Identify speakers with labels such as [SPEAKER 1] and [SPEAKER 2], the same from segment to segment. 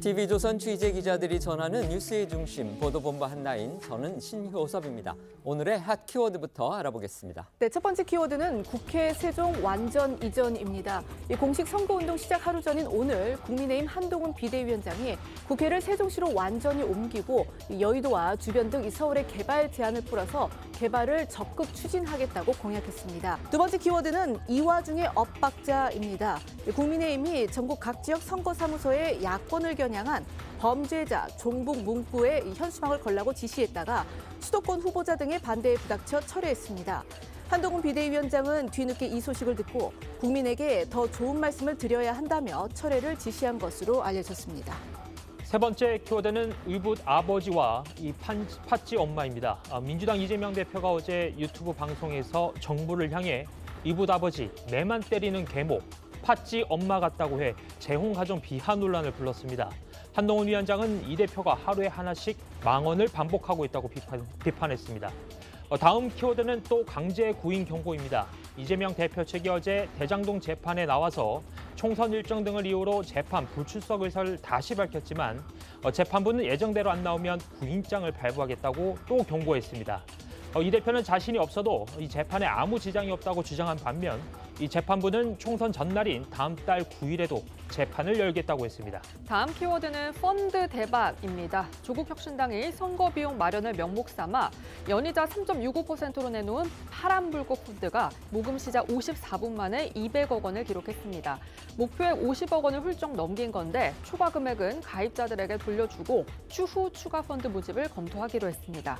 [SPEAKER 1] TV조선 취재기자들이 전하는 뉴스의 중심, 보도본부 한라인, 저는 신효섭입니다. 오늘의 핫 키워드부터 알아보겠습니다.
[SPEAKER 2] 네, 첫 번째 키워드는 국회 세종 완전 이전입니다. 공식 선거운동 시작 하루 전인 오늘 국민의힘 한동훈 비대위원장이 국회를 세종시로 완전히 옮기고 여의도와 주변 등 서울의 개발 제한을 풀어서 개발을 적극 추진하겠다고 공약했습니다. 두 번째 키워드는 이 와중에 엇박자입니다. 국민의힘이 전국 각 지역 선거사무소에 야권을 겨냥한 범죄자 종북 문구에 현수막을 걸라고 지시했다가 수도권 후보자 등의 반대에 부닥쳐 철회했습니다. 한동훈 비대위원장은 뒤늦게 이 소식을 듣고 국민에게 더 좋은 말씀을 드려야 한다며 철회를 지시한 것으로 알려졌습니다.
[SPEAKER 3] 세 번째 키워드는 의붓 아버지와 이 팥쥐 엄마입니다. 민주당 이재명 대표가 어제 유튜브 방송에서 정부를 향해 의붓 아버지, 매만 때리는 계모, 팥쥐 엄마 같다고 해 재혼 가정 비하 논란을 불렀습니다. 한동훈 위원장은 이 대표가 하루에 하나씩 망언을 반복하고 있다고 비판했습니다. 다음 키워드는 또 강제 구인 경고입니다. 이재명 대표 측이 어제 대장동 재판에 나와서 총선 일정 등을 이유로 재판 불출석 의사를 다시 밝혔지만 재판부는 예정대로 안 나오면 구인장을 발부하겠다고 또 경고했습니다. 이 대표는 자신이 없어도 이 재판에 아무 지장이 없다고 주장한 반면 이 재판부는 총선 전날인 다음 달 9일에도 재판을 열겠다고 했습니다.
[SPEAKER 4] 다음 키워드는 펀드 대박입니다. 조국 혁신당이 선거 비용 마련을 명목 삼아 연이자 3.65%로 내놓은 파란불꽃 펀드가 모금 시작 54분 만에 200억 원을 기록했습니다. 목표액 50억 원을 훌쩍 넘긴 건데 초과 금액은 가입자들에게 돌려주고 추후 추가 펀드 모집을 검토하기로 했습니다.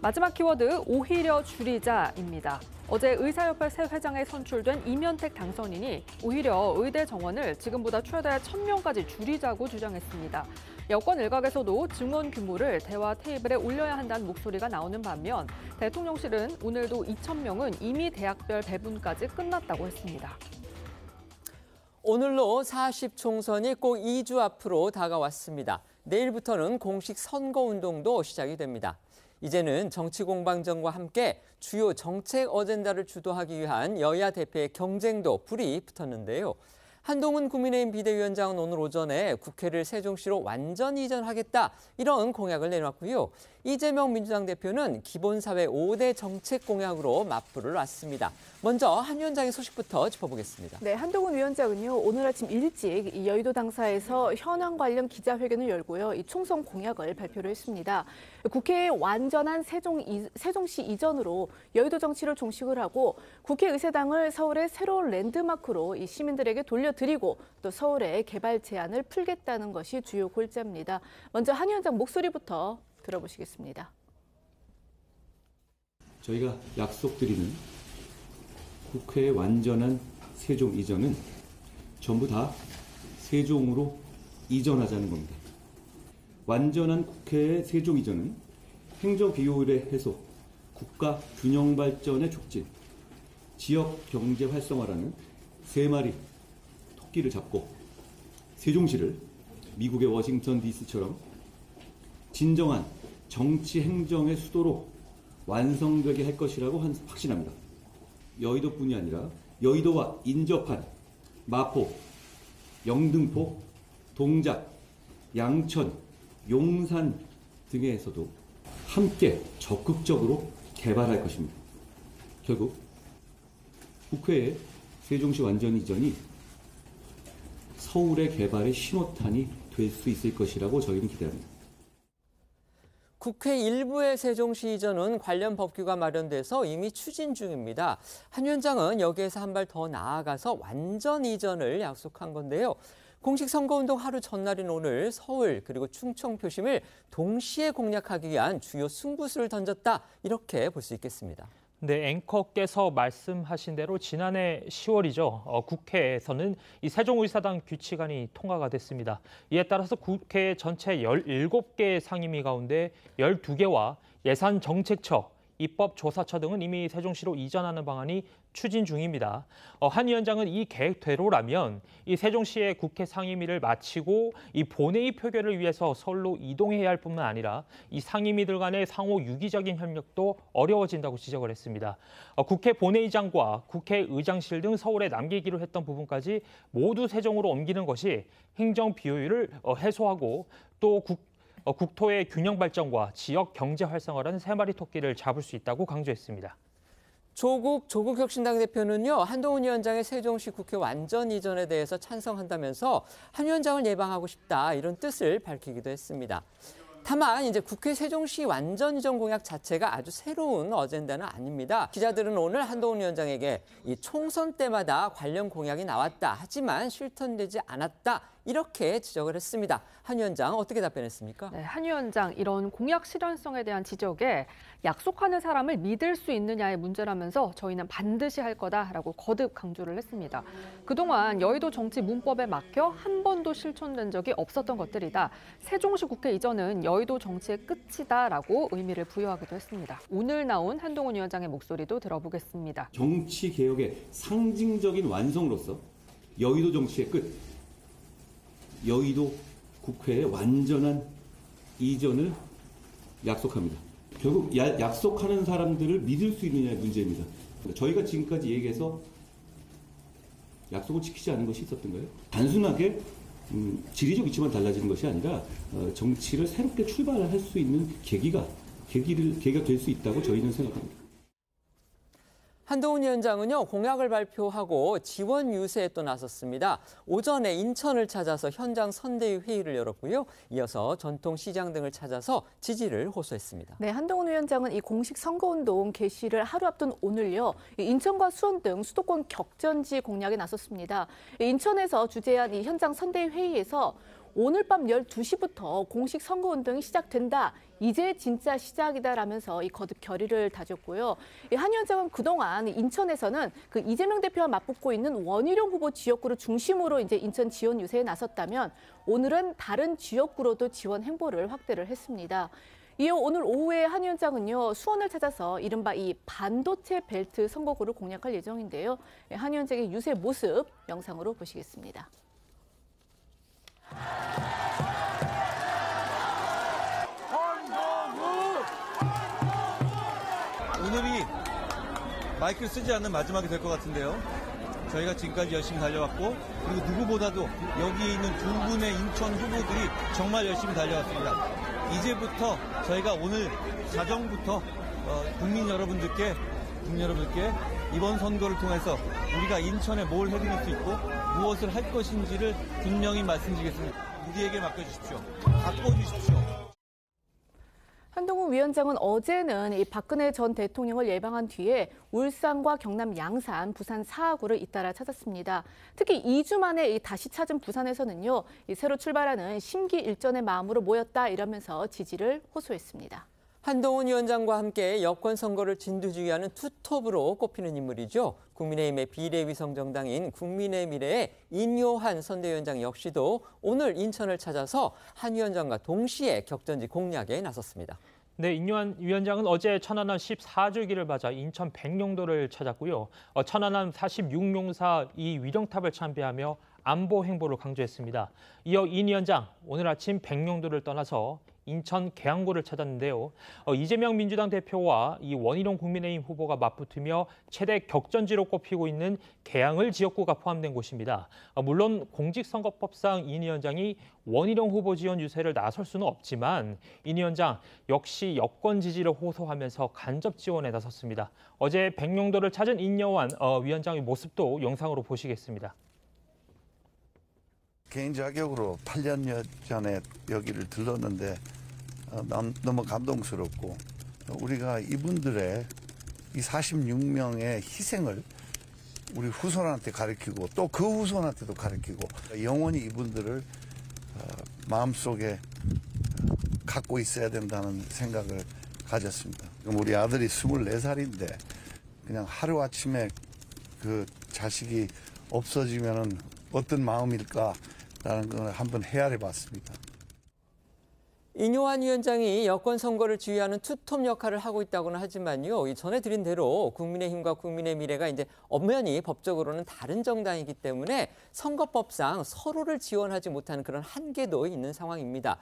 [SPEAKER 4] 마지막 키워드 오히려 줄이자입니다. 어제 의사협회 새 회장에 선출된 이면택 당선인이 오히려 의대 정원을 지금보다 최대 1,000명까지 줄이자고 주장했습니다. 여권 일각에서도 증원 규모를 대화 테이블에 올려야 한다는 목소리가 나오는 반면 대통령실은 오늘도 2,000명은 이미 대학별 배분까지 끝났다고 했습니다.
[SPEAKER 1] 오늘로 40총선이 꼭 2주 앞으로 다가왔습니다. 내일부터는 공식 선거운동도 시작이 됩니다. 이제는 정치 공방전과 함께 주요 정책 어젠다를 주도하기 위한 여야 대표의 경쟁도 불이 붙었는데요. 한동훈 국민의힘 비대위원장은 오늘 오전에 국회를 세종시로 완전 이전하겠다 이런 공약을 내놨고요. 이재명 민주당 대표는 기본사회 5대 정책 공약으로 맞불을 놨습니다. 먼저 한 위원장의 소식부터 짚어보겠습니다.
[SPEAKER 2] 네, 한동훈 위원장은요 오늘 아침 일찍 여의도 당사에서 현안 관련 기자회견을 열고요 이 총선 공약을 발표를 했습니다. 국회의 완전한 세종시 이전으로 여의도 정치를 종식을 하고 국회의사당을 서울의 새로운 랜드마크로 이 시민들에게 돌려드리고 또 서울의 개발 제한을 풀겠다는 것이 주요 골자입니다. 먼저 한 위원장 목소리부터 들어보시겠습니다.
[SPEAKER 5] 저희가 약속드리는 국회의 완전한 세종 이전은 전부 다 세종으로 이전하자는 겁니다. 완전한 국회의 세종 이전은 행정 비효율의 해소, 국가 균형 발전의 촉진, 지역 경제 활성화라는 세 마리 토끼를 잡고 세종시를 미국의 워싱턴 DC처럼 진정한 정치 행정의 수도로 완성되게 할 것이라고 확신합니다. 여의도뿐이 아니라 여의도와 인접한 마포, 영등포, 동작, 양천, 용산 등에서도 함께 적극적으로 개발할 것입니다. 결국 국회의 세종시 완전 이전이 서울의 개발의 신호탄이 될 수 있을 것이라고 저희는 기대합니다.
[SPEAKER 1] 국회 일부의 세종시 이전은 관련 법규가 마련돼서 이미 추진 중입니다. 한 위원장은 여기에서 한 발 더 나아가서 완전 이전을 약속한 건데요. 공식 선거운동 하루 전날인 오늘 서울 그리고 충청 표심을 동시에 공략하기 위한 주요 승부수를 던졌다 이렇게 볼 수 있겠습니다.
[SPEAKER 3] 네, 앵커께서 말씀하신 대로 지난해 10월이죠. 국회에서는 이 세종의사당 규칙안이 통과가 됐습니다. 이에 따라서 국회 전체 17개의 상임위 가운데 12개와 예산정책처, 입법조사처 등은 이미 세종시로 이전하는 방안이 추진 중입니다. 한 위원장은 이 계획대로라면 이 세종시의 국회 상임위를 마치고 이 본회의 표결을 위해서 서울로 이동해야 할 뿐만 아니라 이 상임위들 간의 상호 유기적인 협력도 어려워진다고 지적을 했습니다. 국회 본회의장과 국회의장실 등 서울에 남기기로 했던 부분까지 모두 세종으로 옮기는 것이 행정 비효율을 해소하고 또 국토의 균형 발전과 지역 경제 활성화라는 세 마리 토끼를 잡을 수 있다고 강조했습니다.
[SPEAKER 1] 조국혁신당 대표는요, 한동훈 위원장의 세종시 국회 완전 이전에 대해서 찬성한다면서 한 위원장을 예방하고 싶다 이런 뜻을 밝히기도 했습니다. 다만 이제 국회 세종시 완전 이전 공약 자체가 아주 새로운 어젠다는 아닙니다. 기자들은 오늘 한동훈 위원장에게 이 총선 때마다 관련 공약이 나왔다. 하지만 실천되지 않았다. 이렇게 지적을 했습니다. 한 위원장 어떻게 답변했습니까?
[SPEAKER 4] 네, 한 위원장 이런 공약 실현성에 대한 지적에 약속하는 사람을 믿을 수 있느냐의 문제라면서 저희는 반드시 할 거다라고 거듭 강조를 했습니다. 그동안 여의도 정치 문법에 막혀 한 번도 실천된 적이 없었던 것들이다. 세종시 국회 이전은 여의도 정치의 끝이다라고 의미를 부여하기도 했습니다. 오늘 나온 한동훈 위원장의 목소리도 들어보겠습니다.
[SPEAKER 5] 정치 개혁의 상징적인 완성으로서 여의도 정치의 끝, 여의도 국회의 완전한 이전을 약속합니다. 결국 약속하는 사람들을 믿을 수 있느냐의 문제입니다. 저희가 지금까지 얘기해서 약속을 지키지 않은 것이 있었던 거예요. 단순하게 지리적 위치만 달라지는 것이 아니라 정치를 새롭게 출발할 수 있는 계기가 될 수 있다고 저희는 생각합니다.
[SPEAKER 1] 한동훈 위원장은요, 공약을 발표하고 지원 유세에 또 나섰습니다. 오전에 인천을 찾아서 현장 선대위 회의를 열었고요. 이어서 전통시장 등을 찾아서 지지를 호소했습니다.
[SPEAKER 2] 네, 한동훈 위원장은 이 공식 선거운동 개시를 하루 앞둔 오늘요, 인천과 수원 등 수도권 격전지 공략에 나섰습니다. 인천에서 주재한 이 현장 선대위 회의에서 오늘 밤 12시부터 공식 선거운동이 시작된다. 이제 진짜 시작이다라면서 이 거듭 결의를 다졌고요. 한 위원장은 그동안 인천에서는 그 이재명 대표와 맞붙고 있는 원희룡 후보 지역구를 중심으로 이제 인천 지원 유세에 나섰다면 오늘은 다른 지역구로도 지원 행보를 확대를 했습니다. 이어 오늘 오후에 한 위원장은요, 수원을 찾아서 이른바 이 반도체 벨트 선거구를 공략할 예정인데요. 한 위원장의 유세 모습 영상으로 보시겠습니다.
[SPEAKER 6] 오늘이 마이크를 쓰지 않는 마지막이 될 것 같은데요. 저희가 지금까지 열심히 달려왔고, 그리고 누구보다도 여기 있는 두 분의 인천 후보들이 정말 열심히 달려왔습니다. 이제부터 저희가 오늘 자정부터 국민 여러분들께 이번 선거를 통해서 우리가 인천에 뭘 해드릴 수 있고 무엇을 할 것인지를 분명히 말씀드리겠습니다. 우리에게 맡겨주십시오. 바꿔주십시오.
[SPEAKER 2] 한동훈 위원장은 어제는 이 박근혜 전 대통령을 예방한 뒤에 울산과 경남 양산, 부산 사하구를 잇따라 찾았습니다. 특히 2주 만에 다시 찾은 부산에서는요, 이 새로 출발하는 심기일전의 마음으로 모였다 이러면서 지지를 호소했습니다.
[SPEAKER 1] 한동훈 위원장과 함께 여권 선거를 진두지휘하는 투톱으로 꼽히는 인물이죠. 국민의힘의 비례위성 정당인 국민의 미래의 인요한 선대위원장 역시도 오늘 인천을 찾아서 한 위원장과 동시에 격전지 공략에 나섰습니다.
[SPEAKER 3] 네, 인요한 위원장은 어제 천안함 14주기를 맞아 인천 백령도를 찾았고요. 천안함 46용사 이 위령탑을 참배하며 안보 행보를 강조했습니다. 이어 인 위원장 오늘 아침 백령도를 떠나서 인천 계양구를 찾았는데요. 이재명 민주당 대표와 이 원희룡 국민의힘 후보가 맞붙으며 최대 격전지로 꼽히고 있는 계양을 지역구가 포함된 곳입니다. 물론 공직선거법상 인 위원장이 원희룡 후보 지원 유세를 나설 수는 없지만 인 위원장 역시 여권 지지를 호소하면서 간접 지원에 나섰습니다. 어제 백령도를 찾은 인요한 위원장의 모습도 영상으로 보시겠습니다.
[SPEAKER 7] 개인 자격으로 8년 전에 여기를 들렀는데 너무 감동스럽고 우리가 이분들의 이 46명의 희생을 우리 후손한테 가르치고 또 그 후손한테도 가르치고 영원히 이분들을 마음속에 갖고 있어야 된다는 생각을 가졌습니다. 우리 아들이 24살인데 그냥 하루아침에 그 자식이 없어지면은 어떤 마음일까라는 걸 한번 헤아려 봤습니다.
[SPEAKER 1] 인효한 위원장이 여권 선거를 지휘하는 투톱 역할을 하고 있다고는 하지만요. 이 전에 드린 대로 국민의힘과 국민의미래가 이제 엄연히 법적으로는 다른 정당이기 때문에 선거법상 서로를 지원하지 못하는 그런 한계도 있는 상황입니다.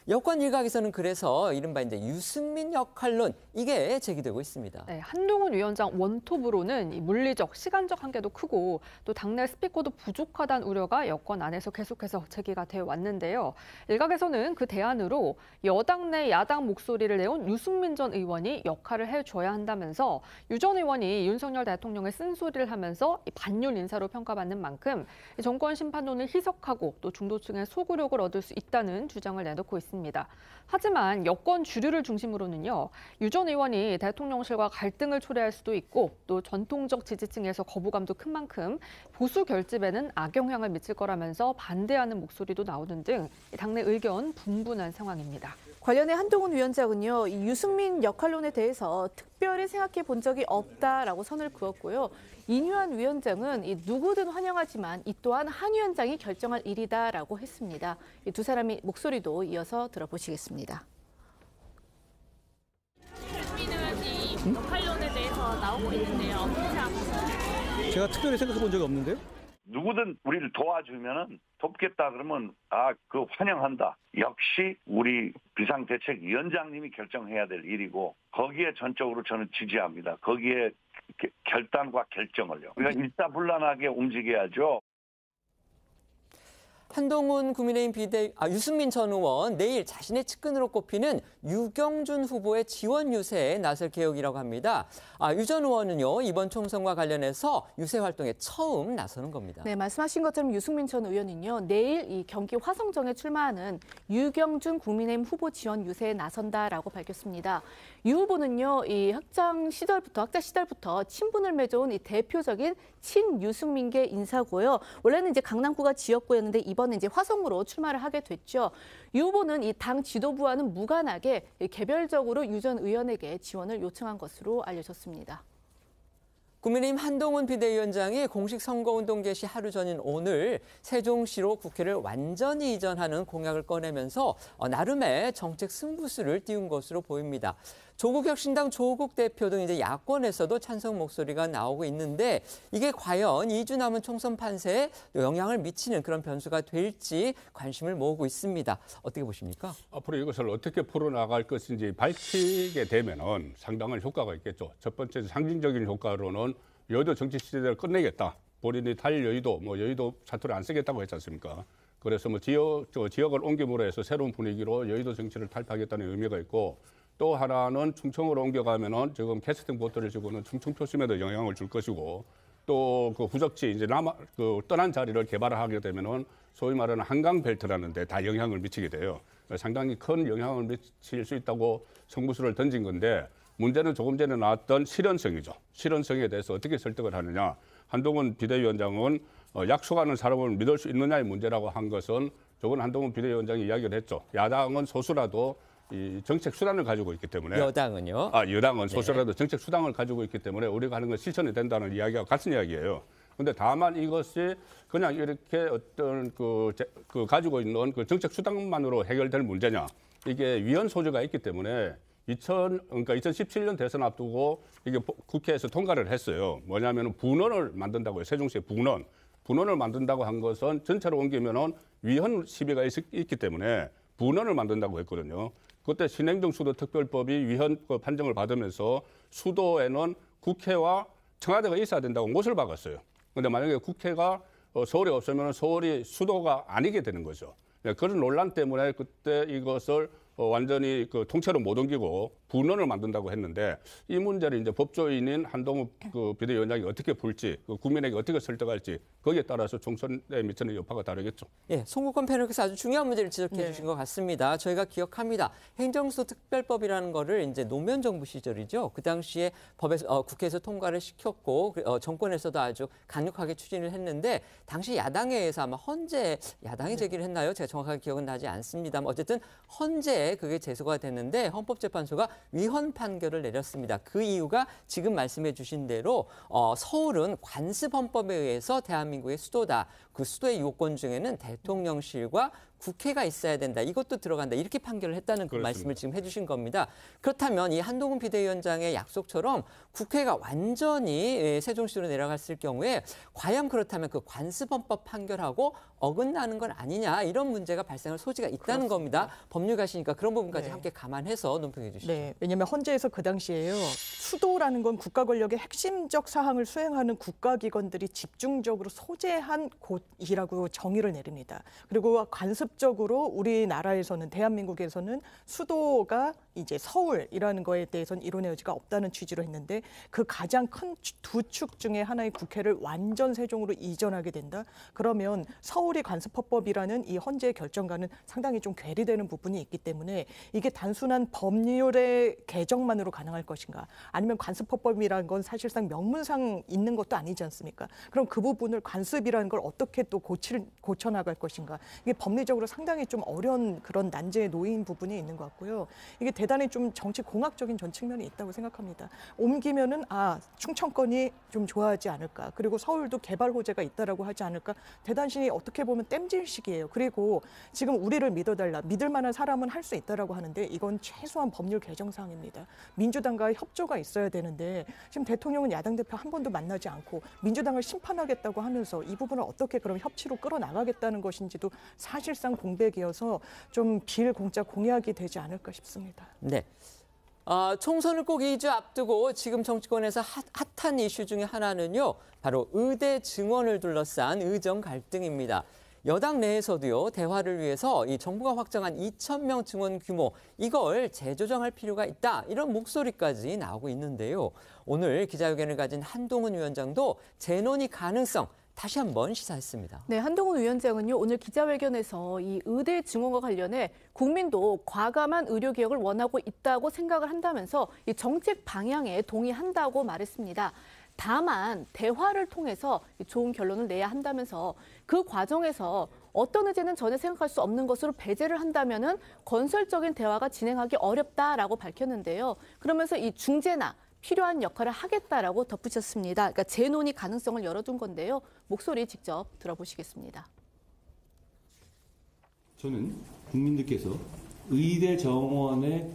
[SPEAKER 1] 여권 일각에서는 그래서 이른바 이제 유승민 역할론 이게 제기되고 있습니다.
[SPEAKER 4] 네, 한동훈 위원장 원톱으로는 이 물리적, 시간적 한계도 크고 또 당내 스피커도 부족하다는 우려가 여권 안에서 계속해서 제기가 되어 왔는데요. 일각에서는 그 대안으로 여당 내 야당 목소리를 내온 유승민 전 의원이 역할을 해줘야 한다면서 유 전 의원이 윤석열 대통령의 쓴소리를 하면서 반윤 인사로 평가받는 만큼 정권 심판론을 희석하고 또 중도층의 소구력을 얻을 수 있다는 주장을 내놓고 있습니다. 하지만 여권 주류를 중심으로는요, 유 전 의원이 대통령실과 갈등을 초래할 수도 있고 또 전통적 지지층에서 거부감도 큰 만큼 보수 결집에는 악영향을 미칠 거라면서 반대하는 목소리도 나오는 등 당내 의견 분분한 상황입니다.
[SPEAKER 2] 관련해 한동훈 위원장은요, 이 유승민 역할론에 대해서 특별히 생각해 본 적이 없다라고 선을 그었고요. 인효한 위원장은 누구든 환영하지만 이 또한 한 위원장이 결정할 일이다라고 했습니다. 이 두 사람의 목소리도 이어서 들어보시겠습니다.
[SPEAKER 8] 유승민 의원이 역할론에 대해서 나오고 있는데요. 어떻게 생각하세요?
[SPEAKER 6] 제가 특별히 생각해 본 적이 없는데요.
[SPEAKER 9] 누구든 우리를 도와주면은 돕겠다 그러면 그 환영한다. 역시 우리 비상대책위원장님이 결정해야 될 일이고 거기에 전적으로 저는 지지합니다. 거기에 결단과 결정을요. 그러니까 일사불란하게 움직여야죠.
[SPEAKER 1] 한동훈 국민의힘 유승민 전 의원 내일 자신의 측근으로 꼽히는 유경준 후보의 지원 유세에 나설 계획이라고 합니다. 유 전 의원은요, 이번 총선과 관련해서 유세 활동에 처음 나서는 겁니다.
[SPEAKER 2] 네, 말씀하신 것처럼 유승민 전 의원은요, 내일 이 경기 화성정에 출마하는 유경준 국민의힘 후보 지원 유세에 나선다라고 밝혔습니다. 유 후보는요, 이 학자 시절부터 친분을 맺어온 이 대표적인 친유승민계 인사고요. 원래는 이제 강남구가 지역구였는데 이번에 이제 화성으로 출마를 하게 됐죠. 유 후보는 이 당 지도부와는 무관하게 개별적으로 유 전 의원에게 지원을 요청한 것으로 알려졌습니다.
[SPEAKER 1] 국민의힘 한동훈 비대위원장이 공식 선거운동 개시 하루 전인 오늘 세종시로 국회를 완전히 이전하는 공약을 꺼내면서 나름의 정책 승부수를 띄운 것으로 보입니다. 조국혁신당 조국 대표 등 이제 야권에서도 찬성 목소리가 나오고 있는데 이게 과연 2주 남은 총선 판세에 영향을 미치는 그런 변수가 될지 관심을 모으고 있습니다. 어떻게 보십니까?
[SPEAKER 10] 앞으로 이것을 어떻게 풀어나갈 것인지 밝히게 되면은 상당한 효과가 있겠죠. 첫 번째 상징적인 효과로는 여의도 정치 시대를 끝내겠다. 본인이 탈여의도, 여의도 사투리 안 쓰겠다고 했지 않습니까? 그래서 지역을 옮김으로 해서 새로운 분위기로 여의도 정치를 탈피하겠다는 의미가 있고 또 하나는 충청으로 옮겨가면은 지금 캐스팅 보트를 주고는 충청 표심에도 영향을 줄 것이고 또 그 후적지 이제 떠난 자리를 개발하게 되면은 소위 말하는 한강 벨트라는 데 다 영향을 미치게 돼요. 상당히 큰 영향을 미칠 수 있다고 승부수를 던진 건데 문제는 조금 전에 나왔던 실현성이죠. 실현성에 대해서 어떻게 설득을 하느냐. 한동훈 비대위원장은 약속하는 사람을 믿을 수 있느냐의 문제라고 한 것은 저건 한동훈 비대위원장이 이야기를 했죠. 야당은 소수라도 이 정책 수단을 가지고 있기 때문에
[SPEAKER 1] 여당은요?
[SPEAKER 10] 여당은 소수라도 정책 수단을 가지고 있기 때문에 우리가 하는 건 실천이 된다는 이야기와 같은 이야기예요. 그런데 다만 이것이 그냥 이렇게 어떤 가지고 있는 그 정책 수단만으로 해결될 문제냐? 이게 위헌 소지가 있기 때문에 2017년 대선 앞두고 이게 국회에서 통과를 했어요. 뭐냐면 분원을 만든다고요. 세종시에 분원을 만든다고 한 것은 전체로 옮기면은 위헌 시비가 있기 때문에 분원을 만든다고 했거든요. 그때 신행정 수도 특별법이 위헌 판정을 받으면서 수도에는 국회와 청와대가 있어야 된다고 못을 박았어요. 그런데 만약에 국회가 서울에 없으면 서울이 수도가 아니게 되는 거죠. 그런 논란 때문에 그때 이것을 완전히 통째로 못 옮기고 분원을 만든다고 했는데 이 문제를 이제 법조인인 한동훈 비대위원장이 어떻게 풀지, 국민에게 어떻게 설득할지 거기에 따라서 총선에 미치는 여파가 다르겠죠.
[SPEAKER 1] 예, 송국권 패널께서 아주 중요한 문제를 지적해 주신 것 같습니다. 저희가 기억합니다. 행정수도 특별법이라는 거를 이제 노무현 정부 시절이죠. 그 당시에 국회에서 통과를 시켰고 정권에서도 아주 강력하게 추진을 했는데 당시 야당에 의해서 아마 헌재 야당이 제기를 했나요? 제가 정확하게 기억은 나지 않습니다만 어쨌든 헌재에 그게 제소가 됐는데 헌법재판소가 위헌 판결을 내렸습니다. 그 이유가 지금 말씀해 주신 대로 서울은 관습헌법에 의해서 대한민국의 수도다. 그 수도의 요건 중에는 대통령실과 국회가 있어야 된다. 이것도 들어간다. 이렇게 판결을 했다는 그 말씀을 지금 해주신 겁니다. 그렇다면 이 한동훈 비대위원장의 약속처럼 국회가 완전히 세종시로 내려갔을 경우에 과연 그렇다면 그 관습헌법 판결하고 어긋나는 건 아니냐 이런 문제가 발생할 소지가 있다는 겁니다. 법률가시니까 그런 부분까지 함께 감안해서 논평해 주시죠.
[SPEAKER 11] 네, 왜냐하면 헌재에서 그 당시에요. 수도라는 건 국가 권력의 핵심적 사항을 수행하는 국가기관들이 집중적으로 소재한 곳이라고 정의를 내립니다. 그리고 관습적으로 우리나라에서는 대한민국에서는 수도가 이제 서울이라는 거에 대해서는 이론의 여지가 없다는 취지로 했는데 그 가장 큰 두 축 중에 하나의 국회를 완전 세종으로 이전하게 된다. 그러면 서울이 관습헌법이라는 이 헌재의 결정과는 상당히 좀 괴리되는 부분이 있기 때문에 이게 단순한 법률의 개정만으로 가능할 것인가 아니면 관습헌법이라는 건 사실상 명문상 있는 것도 아니지 않습니까? 그럼 그 부분을 관습이라는 걸 어떻게 또 고쳐나갈 것인가 이게 법리적으로 상당히 좀 어려운 그런 난제에 놓인 부분이 있는 것 같고요. 이게 대단히 좀 정치 공학적인 전 측면이 있다고 생각합니다. 옮기면은 충청권이 좀 좋아하지 않을까. 그리고 서울도 개발 호재가 있다라고 하지 않을까. 대단히 어떻게 보면 땜질식이에요. 그리고 지금 우리를 믿어달라. 믿을 만한 사람은 할 수 있다라고 하는데 이건 최소한 법률 개정 사항입니다. 민주당과의 협조가 있어야 되는데 지금 대통령은 야당 대표 한 번도 만나지 않고 민주당을 심판하겠다고 하면서 이 부분을 어떻게 그럼 협치로 끌어나가겠다는 것인지도 사실상 공백이어서 좀 빌공짜 공약이 되지 않을까 싶습니다.
[SPEAKER 1] 네. 총선을 꼭 2주 앞두고 지금 정치권에서 핫한 이슈 중에 하나는요. 바로 의대 증원을 둘러싼 의정 갈등입니다. 여당 내에서도요. 대화를 위해서 이 정부가 확정한 2,000명 증원 규모 이걸 재조정할 필요가 있다. 이런 목소리까지 나오고 있는데요. 오늘 기자회견을 가진 한동훈 위원장도 재논의 가능성 다시 한번 시사했습니다.
[SPEAKER 2] 네, 한동훈 위원장은요. 오늘 기자회견에서 이 의대 증원과 관련해 국민도 과감한 의료개혁을 원하고 있다고 생각을 한다면서 이 정책 방향에 동의한다고 말했습니다. 다만 대화를 통해서 좋은 결론을 내야 한다면서 그 과정에서 어떤 의제는 전혀 생각할 수 없는 것으로 배제를 한다면은 건설적인 대화가 진행하기 어렵다라고 밝혔는데요. 그러면서 이 중재나 필요한 역할을 하겠다라고 덧붙였습니다. 그러니까 재논의 가능성을 열어둔 건데요. 목소리 직접 들어보시겠습니다.
[SPEAKER 5] 저는 국민들께서 의대 정원의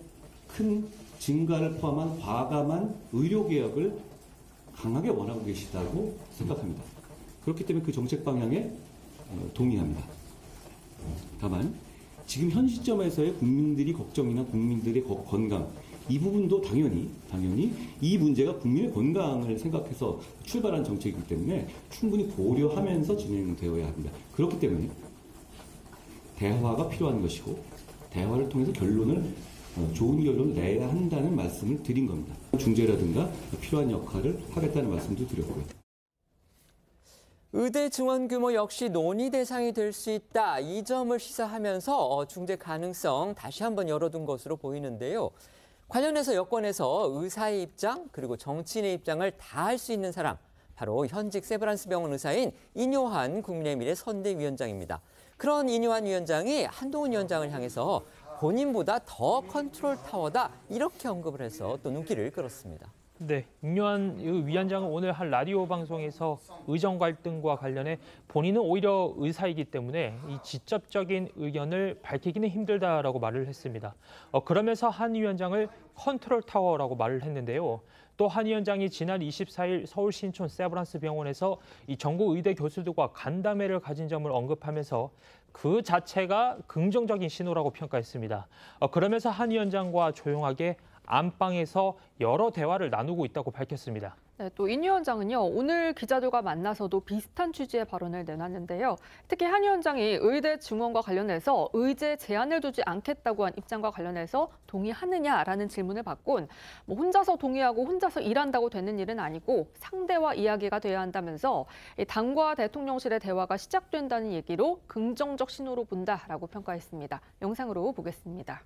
[SPEAKER 5] 큰 증가를 포함한 과감한 의료개혁을 강하게 원하고 계시다고 생각합니다. 그렇기 때문에 그 정책 방향에 동의합니다. 다만 지금 현 시점에서의 국민들이 걱정이나 국민들의 건강 이 부분도 당연히 이 문제가 국민의 건강을 생각해서 출발한 정책이기 때문에 충분히 고려하면서 진행되어야 합니다. 그렇기 때문에 대화가 필요한 것이고 대화를 통해서 좋은 결론을 내야 한다는 말씀을 드린 겁니다. 중재라든가 필요한 역할을 하겠다는 말씀도 드렸고요.
[SPEAKER 1] 의대 증원 규모 역시 논의 대상이 될 수 있다. 이 점을 시사하면서 중재 가능성 다시 한번 열어둔 것으로 보이는데요. 관련해서 여권에서 의사의 입장 그리고 정치인의 입장을 다 할 수 있는 사람 바로 현직 세브란스 병원 의사인 인요한 국민의미래 선대위원장입니다. 그런 인요한 위원장이 한동훈 위원장을 향해서 본인보다 더 컨트롤 타워다 이렇게 언급을 해서 또 눈길을 끌었습니다.
[SPEAKER 3] 네, 인요한 위원장은 오늘 한 라디오 방송에서 의정 갈등과 관련해 본인은 오히려 의사이기 때문에 이 직접적인 의견을 밝히기는 힘들다라고 말을 했습니다. 그러면서 한 위원장을 컨트롤 타워라고 말을 했는데요. 또 한 위원장이 지난 24일 서울 신촌 세브란스 병원에서 이 전국 의대 교수들과 간담회를 가진 점을 언급하면서 그 자체가 긍정적인 신호라고 평가했습니다. 그러면서 한 위원장과 조용하게 안방에서 여러 대화를 나누고 있다고 밝혔습니다.
[SPEAKER 4] 네, 또 인 위원장은요. 오늘 기자들과 만나서도 비슷한 취지의 발언을 내놨는데요. 특히 한 위원장이 의대 증원과 관련해서 의제 제한을 두지 않겠다고 한 입장과 관련해서 동의하느냐라는 질문을 받곤 혼자서 동의하고 혼자서 일한다고 되는 일은 아니고 상대와 이야기가 돼야 한다면서 당과 대통령실의 대화가 시작된다는 얘기로 긍정적 신호로 본다라고 평가했습니다. 영상으로 보겠습니다.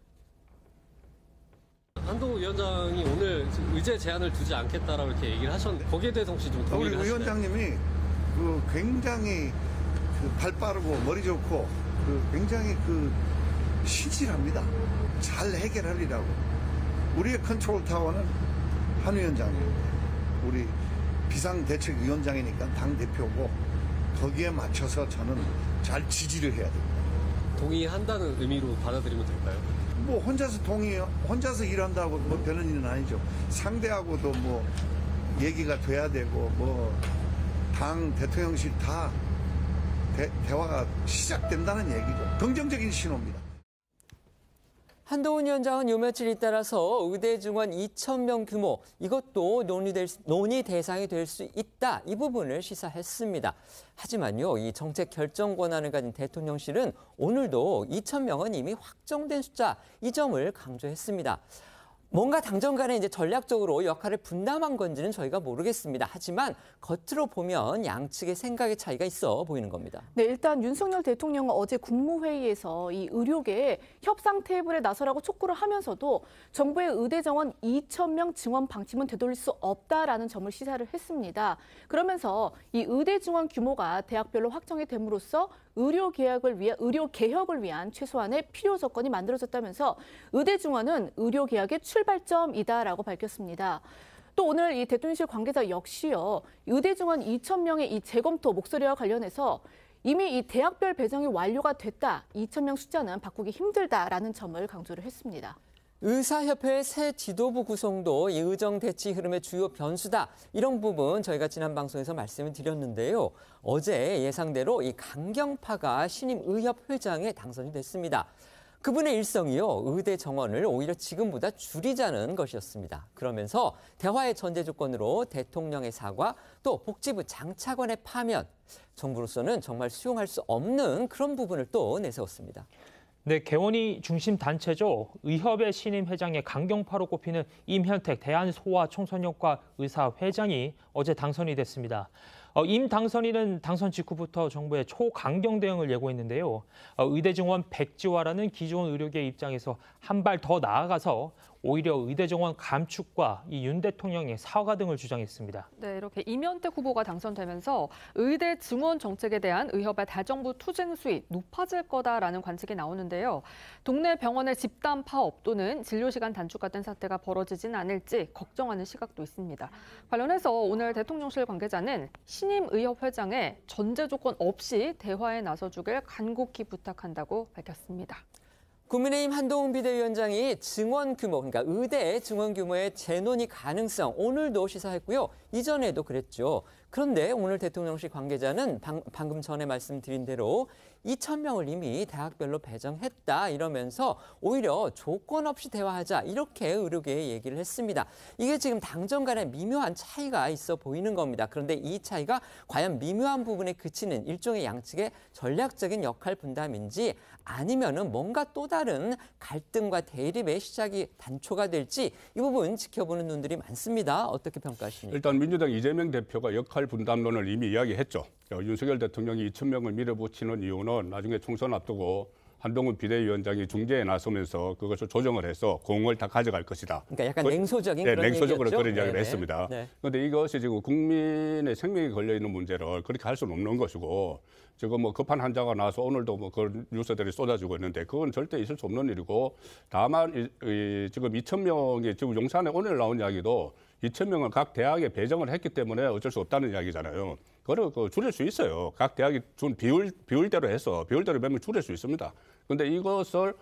[SPEAKER 12] 한동훈 위원장이 오늘 의제 제한을 두지 않겠다라고 이렇게 얘기를 하셨는데 거기에 대해서 혹시 좀 동의를 하시나요?
[SPEAKER 7] 우리 위원장님이 굉장히 발 빠르고 머리 좋고 굉장히 신실합니다. 잘 해결하리라고. 우리의 컨트롤 타워는 한 위원장입니다. 우리 비상대책위원장이니까 당대표고 거기에 맞춰서 저는 잘 지지를 해야 됩니다.
[SPEAKER 12] 동의한다는 의미로 받아들이면 될까요?
[SPEAKER 7] 뭐 혼자서 일한다고 뭐 되는 일은 아니죠. 상대하고도 뭐 얘기가 돼야 되고 뭐 당 대통령실 다 대화가 시작된다는 얘기죠. 긍정적인 신호입니다.
[SPEAKER 1] 한동훈 위원장은 요 며칠 잇따라서 의대 증원 2,000명 규모 이것도 논의 대상이 될 수 있다. 이 부분을 시사했습니다. 하지만요, 이 정책 결정 권한을 가진 대통령실은 오늘도 2,000명은 이미 확정된 숫자 이 점을 강조했습니다. 뭔가 당정 간에 이제 전략적으로 역할을 분담한 건지는 저희가 모르겠습니다. 하지만 겉으로 보면 양측의 생각의 차이가 있어 보이는 겁니다.
[SPEAKER 2] 네, 일단 윤석열 대통령은 어제 국무회의에서 이 의료계에 협상 테이블에 나서라고 촉구를 하면서도 정부의 의대 정원 2,000명 증원 방침은 되돌릴 수 없다라는 점을 시사를 했습니다. 그러면서 이 의대 증원 규모가 대학별로 확정이 됨으로써 의료 개혁을 위한 최소한의 필요 조건이 만들어졌다면서 의대 증원은 의료 개혁의 출발점이다라고 밝혔습니다. 또 오늘 이 대통령실 관계자 역시요, 의대 증원 2,000명의 이 재검토 목소리와 관련해서 이미 이 대학별 배정이 완료가 됐다, 2,000명 숫자는 바꾸기 힘들다라는 점을 강조를 했습니다.
[SPEAKER 1] 의사협회의 새 지도부 구성도 이 의정 대치 흐름의 주요 변수다. 이런 부분 저희가 지난 방송에서 말씀을 드렸는데요. 어제 예상대로 이 강경파가 신임 의협회장에 당선이 됐습니다. 그분의 일성이요, 의대 정원을 오히려 지금보다 줄이자는 것이었습니다. 그러면서 대화의 전제 조건으로 대통령의 사과, 또 복지부 장차관의 파면, 정부로서는 정말 수용할 수 없는 그런 부분을 또 내세웠습니다.
[SPEAKER 3] 네, 개원이 중심 단체죠. 의협의 신임 회장에 강경파로 꼽히는 임현택 대한소아청소년과 의사 회장이 어제 당선이 됐습니다. 임 당선인은 당선 직후부터 정부의 초강경 대응을 예고했는데요. 의대 증원 백지화라는 기존 의료계 입장에서 한 발 더 나아가서 오히려 의대 정원 감축과 이 윤 대통령의 사과 등을 주장했습니다.
[SPEAKER 4] 네, 이렇게 임현택 후보가 당선되면서 의대 증원 정책에 대한 의협의 대정부 투쟁 수위 높아질 거다라는 관측이 나오는데요. 동네 병원의 집단 파업 또는 진료 시간 단축 같은 사태가 벌어지진 않을지 걱정하는 시각도 있습니다. 관련해서 오늘 대통령실 관계자는 신임 의협 회장에 전제 조건 없이 대화에 나서주길 간곡히 부탁한다고 밝혔습니다.
[SPEAKER 1] 국민의힘 한동훈 비대위원장이 증원 규모, 그러니까 의대 증원 규모의 재논의 가능성 오늘도 시사했고요. 이전에도 그랬죠. 그런데 오늘 대통령실 관계자는 방금 전에 말씀드린 대로 2,000명을 이미 대학별로 배정했다 이러면서 오히려 조건 없이 대화하자 이렇게 의료계에 얘기를 했습니다. 이게 지금 당정 간에 미묘한 차이가 있어 보이는 겁니다. 그런데 이 차이가 과연 미묘한 부분에 그치는 일종의 양측의 전략적인 역할 분담인지 아니면은 뭔가 또 다른 갈등과 대립의 시작이 단초가 될지 이 부분 지켜보는 눈들이 많습니다. 어떻게 평가하십니까?
[SPEAKER 10] 일단 민주당 이재명 대표가 역할 분담론을 이미 이야기했죠. 윤석열 대통령이 2,000명을 밀어붙이는 이유는 나중에 총선 앞두고 한동훈 비대위원장이 중재에 나서면서 그것을 조정을 해서 공을 다 가져갈 것이다.
[SPEAKER 1] 그러니까 약간 냉소적인 그런
[SPEAKER 10] 냉소적으로
[SPEAKER 1] 얘기였죠?
[SPEAKER 10] 그런 이야기를
[SPEAKER 1] 네네.
[SPEAKER 10] 했습니다.
[SPEAKER 1] 네.
[SPEAKER 10] 그런데 이것이 지금 국민의 생명이 걸려 있는 문제를 그렇게 할 수는 없는 것이고 지금 뭐 급한 환자가 나와서 오늘도 뭐 그런 뉴스들이 쏟아지고 있는데 그건 절대 있을 수 없는 일이고 다만 지금 2,000명이 지금 용산에 오늘 나온 이야기도 2,000명을 각 대학에 배정을 했기 때문에 어쩔 수 없다는 이야기잖아요. 그걸 줄일 수 있어요. 각 대학이 준 비율대로 해서 비율대로 몇 명 줄일 수 있습니다. 그런데 이것을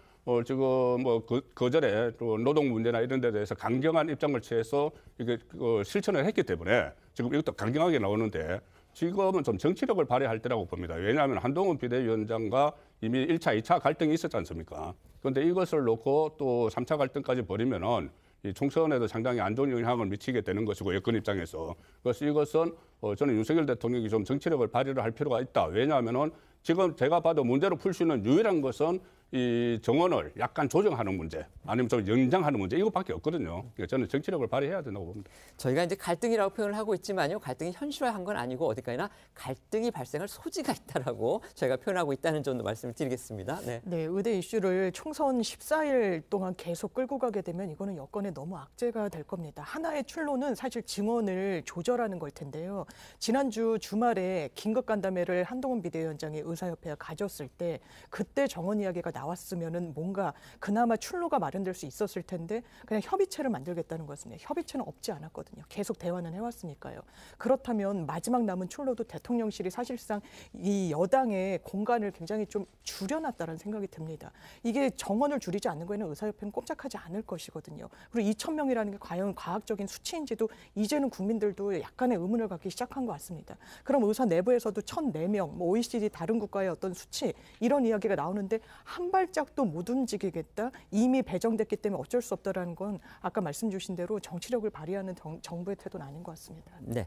[SPEAKER 10] 지금 뭐 그전에 또 노동 문제나 이런 데 대해서 강경한 입장을 취해서 이게 실천을 했기 때문에 지금 이것도 강경하게 나오는데 지금은 좀 정치력을 발휘할 때라고 봅니다. 왜냐하면 한동훈 비대위원장과 이미 1차, 2차 갈등이 있었지 않습니까? 그런데 이것을 놓고 또 3차 갈등까지 벌이면은 이 총선에도 상당히 안 좋은 영향을 미치게 되는 것이고 여권 입장에서 그래서 이것은 저는 윤석열 대통령이 좀 정치력을 발휘를 할 필요가 있다. 왜냐하면은 지금 제가 봐도 문제로 풀 수 있는 유일한 것은 이 정원을 약간 조정하는 문제, 아니면 좀 연장하는 문제 이거밖에 없거든요. 그러니까 저는 정치력을 발휘해야 된다고 봅니다.
[SPEAKER 1] 저희가 이제 갈등이라고 표현을 하고 있지만요, 갈등이 현실화한 건 아니고 어디까지나 갈등이 발생할 소지가 있다라고 저희가 표현하고 있다는 점도 말씀을 드리겠습니다. 네.
[SPEAKER 11] 네, 의대 이슈를 총선 14일 동안 계속 끌고 가게 되면 이거는 여권에 너무 악재가 될 겁니다. 하나의 출로는 사실 증원을 조절하는 걸 텐데요. 지난주 주말에 긴급 간담회를 한동훈 비대위원장이 의사협회와 가졌을 때 그때 정원 이야기가 나왔으면은 뭔가 그나마 출로가 마련될 수 있었을 텐데 그냥 협의체를 만들겠다는 것입니다. 협의체는 없지 않았거든요. 계속 대화는 해왔으니까요. 그렇다면 마지막 남은 출로도 대통령실이 사실상 이 여당의 공간을 굉장히 좀 줄여놨다는 생각이 듭니다. 이게 정원을 줄이지 않는 거에는 의사협회는 꼼짝하지 않을 것이거든요. 그리고 2,000명이라는 게 과연 과학적인 수치인지도 이제는 국민들도 약간의 의문을 갖기 시작한 것 같습니다. 그럼 의사 내부에서도 1,004명, 뭐 OECD 다른 국가의 어떤 수치 이런 이야기가 나오는데 한 발짝도 못 움직이겠다. 이미 배정됐기 때문에 어쩔 수 없다라는 건 아까 말씀 주신 대로 정치력을 발휘하는 정부의 태도는 아닌 것 같습니다.
[SPEAKER 1] 네.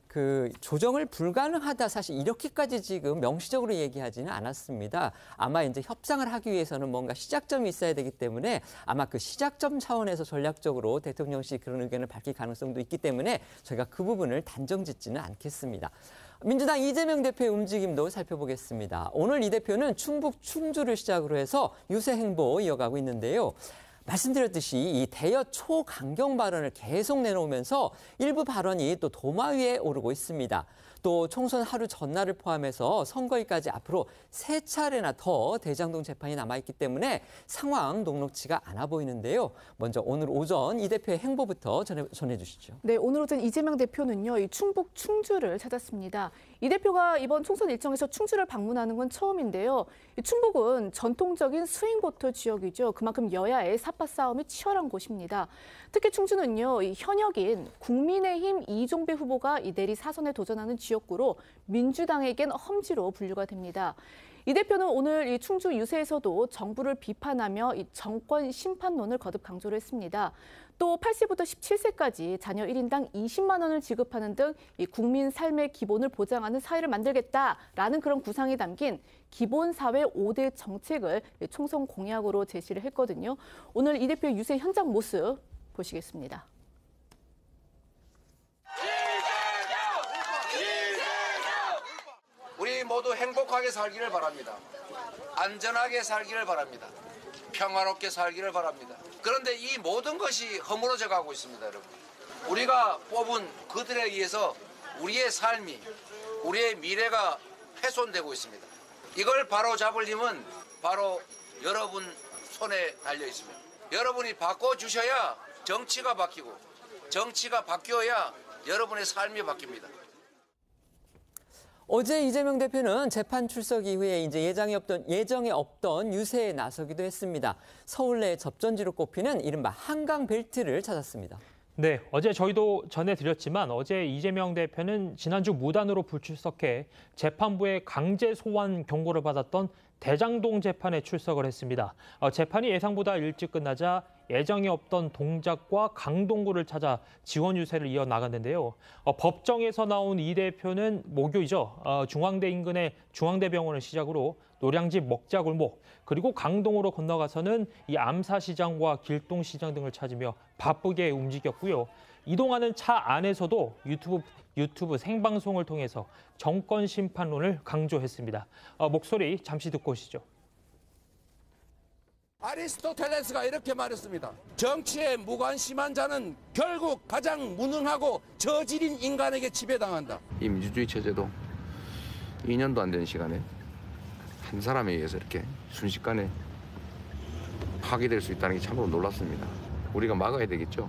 [SPEAKER 1] 그 조정을 불가능하다 사실 이렇게까지 지금 명시적으로 얘기하지는 않았습니다. 아마 이제 협상을 하기 위해서는 뭔가 시작점이 있어야 되기 때문에 아마 그 시작점 차원에서 전략적으로 대통령실이 그런 의견을 밝힐 가능성도 있기 때문에 저희가 그 부분을 단정짓지는 않겠습니다. 민주당 이재명 대표의 움직임도 살펴보겠습니다. 오늘 이 대표는 충북 충주를 시작으로 해서 유세 행보 이어가고 있는데요. 말씀드렸듯이 이 대여 초강경 발언을 계속 내놓으면서 일부 발언이 또 도마 위에 오르고 있습니다. 또 총선 하루 전날을 포함해서 선거일까지 앞으로 3차례나 더 대장동 재판이 남아있기 때문에 상황 녹록치가 않아 보이는데요. 먼저 오늘 오전 이 대표의 행보부터 전해주시죠.
[SPEAKER 2] 네, 오늘 오전 이재명 대표는요, 이 충북 충주를 찾았습니다. 이 대표가 이번 총선 일정에서 충주를 방문하는 건 처음인데요. 이 충북은 전통적인 스윙보터 지역이죠. 그만큼 여야의 사파 싸움이 치열한 곳입니다. 특히 충주는요, 이 현역인 국민의힘 이종배 후보가 이 내리 사선에 도전하는 지역구로 민주당에겐 험지로 분류가 됩니다. 이 대표는 오늘 이 충주 유세에서도 정부를 비판하며 이 정권 심판론을 거듭 강조를 했습니다. 또 8세부터 17세까지 자녀 1인당 20만 원을 지급하는 등 이 국민 삶의 기본을 보장하는 사회를 만들겠다라는 그런 구상이 담긴 기본사회 5대 정책을 총선 공약으로 제시를 했거든요. 오늘 이 대표의 유세 현장 모습 보시겠습니다.
[SPEAKER 13] 우리 모두 행복하게 살기를 바랍니다. 안전하게 살기를 바랍니다. 평화롭게 살기를 바랍니다. 그런데 이 모든 것이 허물어져 가고 있습니다, 여러분. 우리가 뽑은 그들에 의해서 우리의 삶이, 우리의 미래가 훼손되고 있습니다. 이걸 바로 잡을 힘은 바로 여러분 손에 달려 있습니다. 여러분이 바꿔주셔야 정치가 바뀌고, 정치가 바뀌어야 여러분의 삶이 바뀝니다.
[SPEAKER 1] 어제 이재명 대표는 재판 출석 이후에 이제 예정에 없던 유세에 나서기도 했습니다. 서울 내 접전지로 꼽히는 이른바 한강 벨트를 찾았습니다.
[SPEAKER 3] 네, 어제 저희도 전해드렸지만 어제 이재명 대표는 지난주 무단으로 불출석해 재판부의 강제 소환 경고를 받았던 대장동 재판에 출석을 했습니다. 재판이 예상보다 일찍 끝나자 예정에 없던 동작과 강동구를 찾아 지원 유세를 이어나갔는데요. 법정에서 나온 이 대표는 모교이죠. 중앙대 인근의 중앙대병원을 시작으로 노량진 먹자골목 그리고 강동으로 건너가서는 이 암사시장과 길동시장 등을 찾으며 바쁘게 움직였고요. 이동하는 차 안에서도 유튜브 생방송을 통해서 정권 심판론을 강조했습니다. 목소리 잠시 듣고 오시죠.
[SPEAKER 14] 아리스토텔레스가 이렇게 말했습니다. 정치에 무관심한 자는 결국 가장 무능하고 저질인 인간에게 지배당한다.
[SPEAKER 15] 이 민주주의 체제도 2년도 안 된 시간에 한 사람에 의해서 이렇게 순식간에 파괴될 수 있다는 게 참으로 놀랍습니다. 우리가 막아야 되겠죠.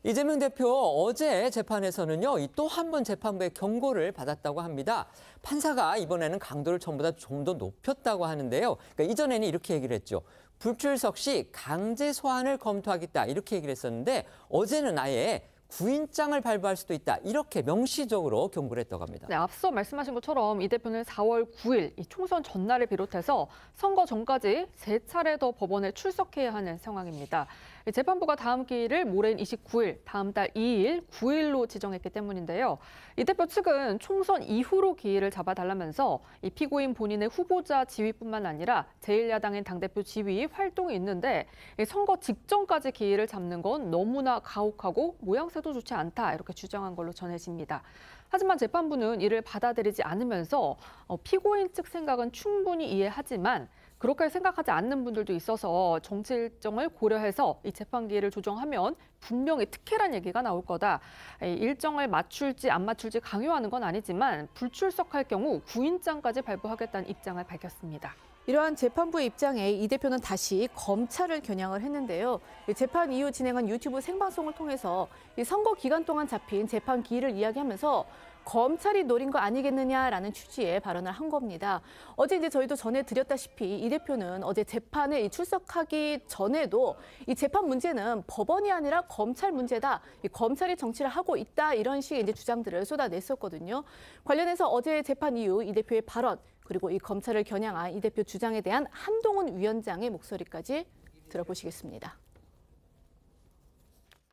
[SPEAKER 1] 이재명 대표 어제 재판에서는요, 또 한 번 재판부의 경고를 받았다고 합니다. 판사가 이번에는 강도를 전보다 좀 더 높였다고 하는데요. 그러니까 이전에는 이렇게 얘기를 했죠. 불출석 시 강제 소환을 검토하겠다 이렇게 얘기를 했었는데 어제는 아예 구인장을 발부할 수도 있다 이렇게 명시적으로 경고를 했다고 합니다.
[SPEAKER 4] 네, 앞서 말씀하신 것처럼 이 대표는 4월 9일 이 총선 전날을 비롯해서 선거 전까지 3차례 더 법원에 출석해야 하는 상황입니다. 재판부가 다음 기일을 모레인 29일, 다음 달 2일, 9일로 지정했기 때문인데요. 이 대표 측은 총선 이후로 기일을 잡아달라면서 이 피고인 본인의 후보자 지위뿐만 아니라 제1야당인 당대표 지위 활동이 있는데 선거 직전까지 기일을 잡는 건 너무나 가혹하고 모양새도 좋지 않다 이렇게 주장한 걸로 전해집니다. 하지만 재판부는 이를 받아들이지 않으면서 피고인 측 생각은 충분히 이해하지만 그렇게 생각하지 않는 분들도 있어서 정치 일정을 고려해서 이 재판 기일을 조정하면 분명히 특혜란 얘기가 나올 거다. 일정을 맞출지 안 맞출지 강요하는 건 아니지만 불출석할 경우 구인장까지 발부하겠다는 입장을 밝혔습니다.
[SPEAKER 2] 이러한 재판부의 입장에 이 대표는 다시 검찰을 겨냥을 했는데요. 재판 이후 진행한 유튜브 생방송을 통해서 이 선거 기간 동안 잡힌 재판 기일을 이야기하면서 검찰이 노린 거 아니겠느냐라는 취지의 발언을 한 겁니다. 어제 이제 저희도 전해드렸다시피 이 대표는 어제 재판에 출석하기 전에도 이 재판 문제는 법원이 아니라 검찰 문제다. 이 검찰이 정치를 하고 있다. 이런 식의 이제 주장들을 쏟아냈었거든요. 관련해서 어제 재판 이후 이 대표의 발언 그리고 이 검찰을 겨냥한 이 대표 주장에 대한 한동훈 위원장의 목소리까지 들어보시겠습니다.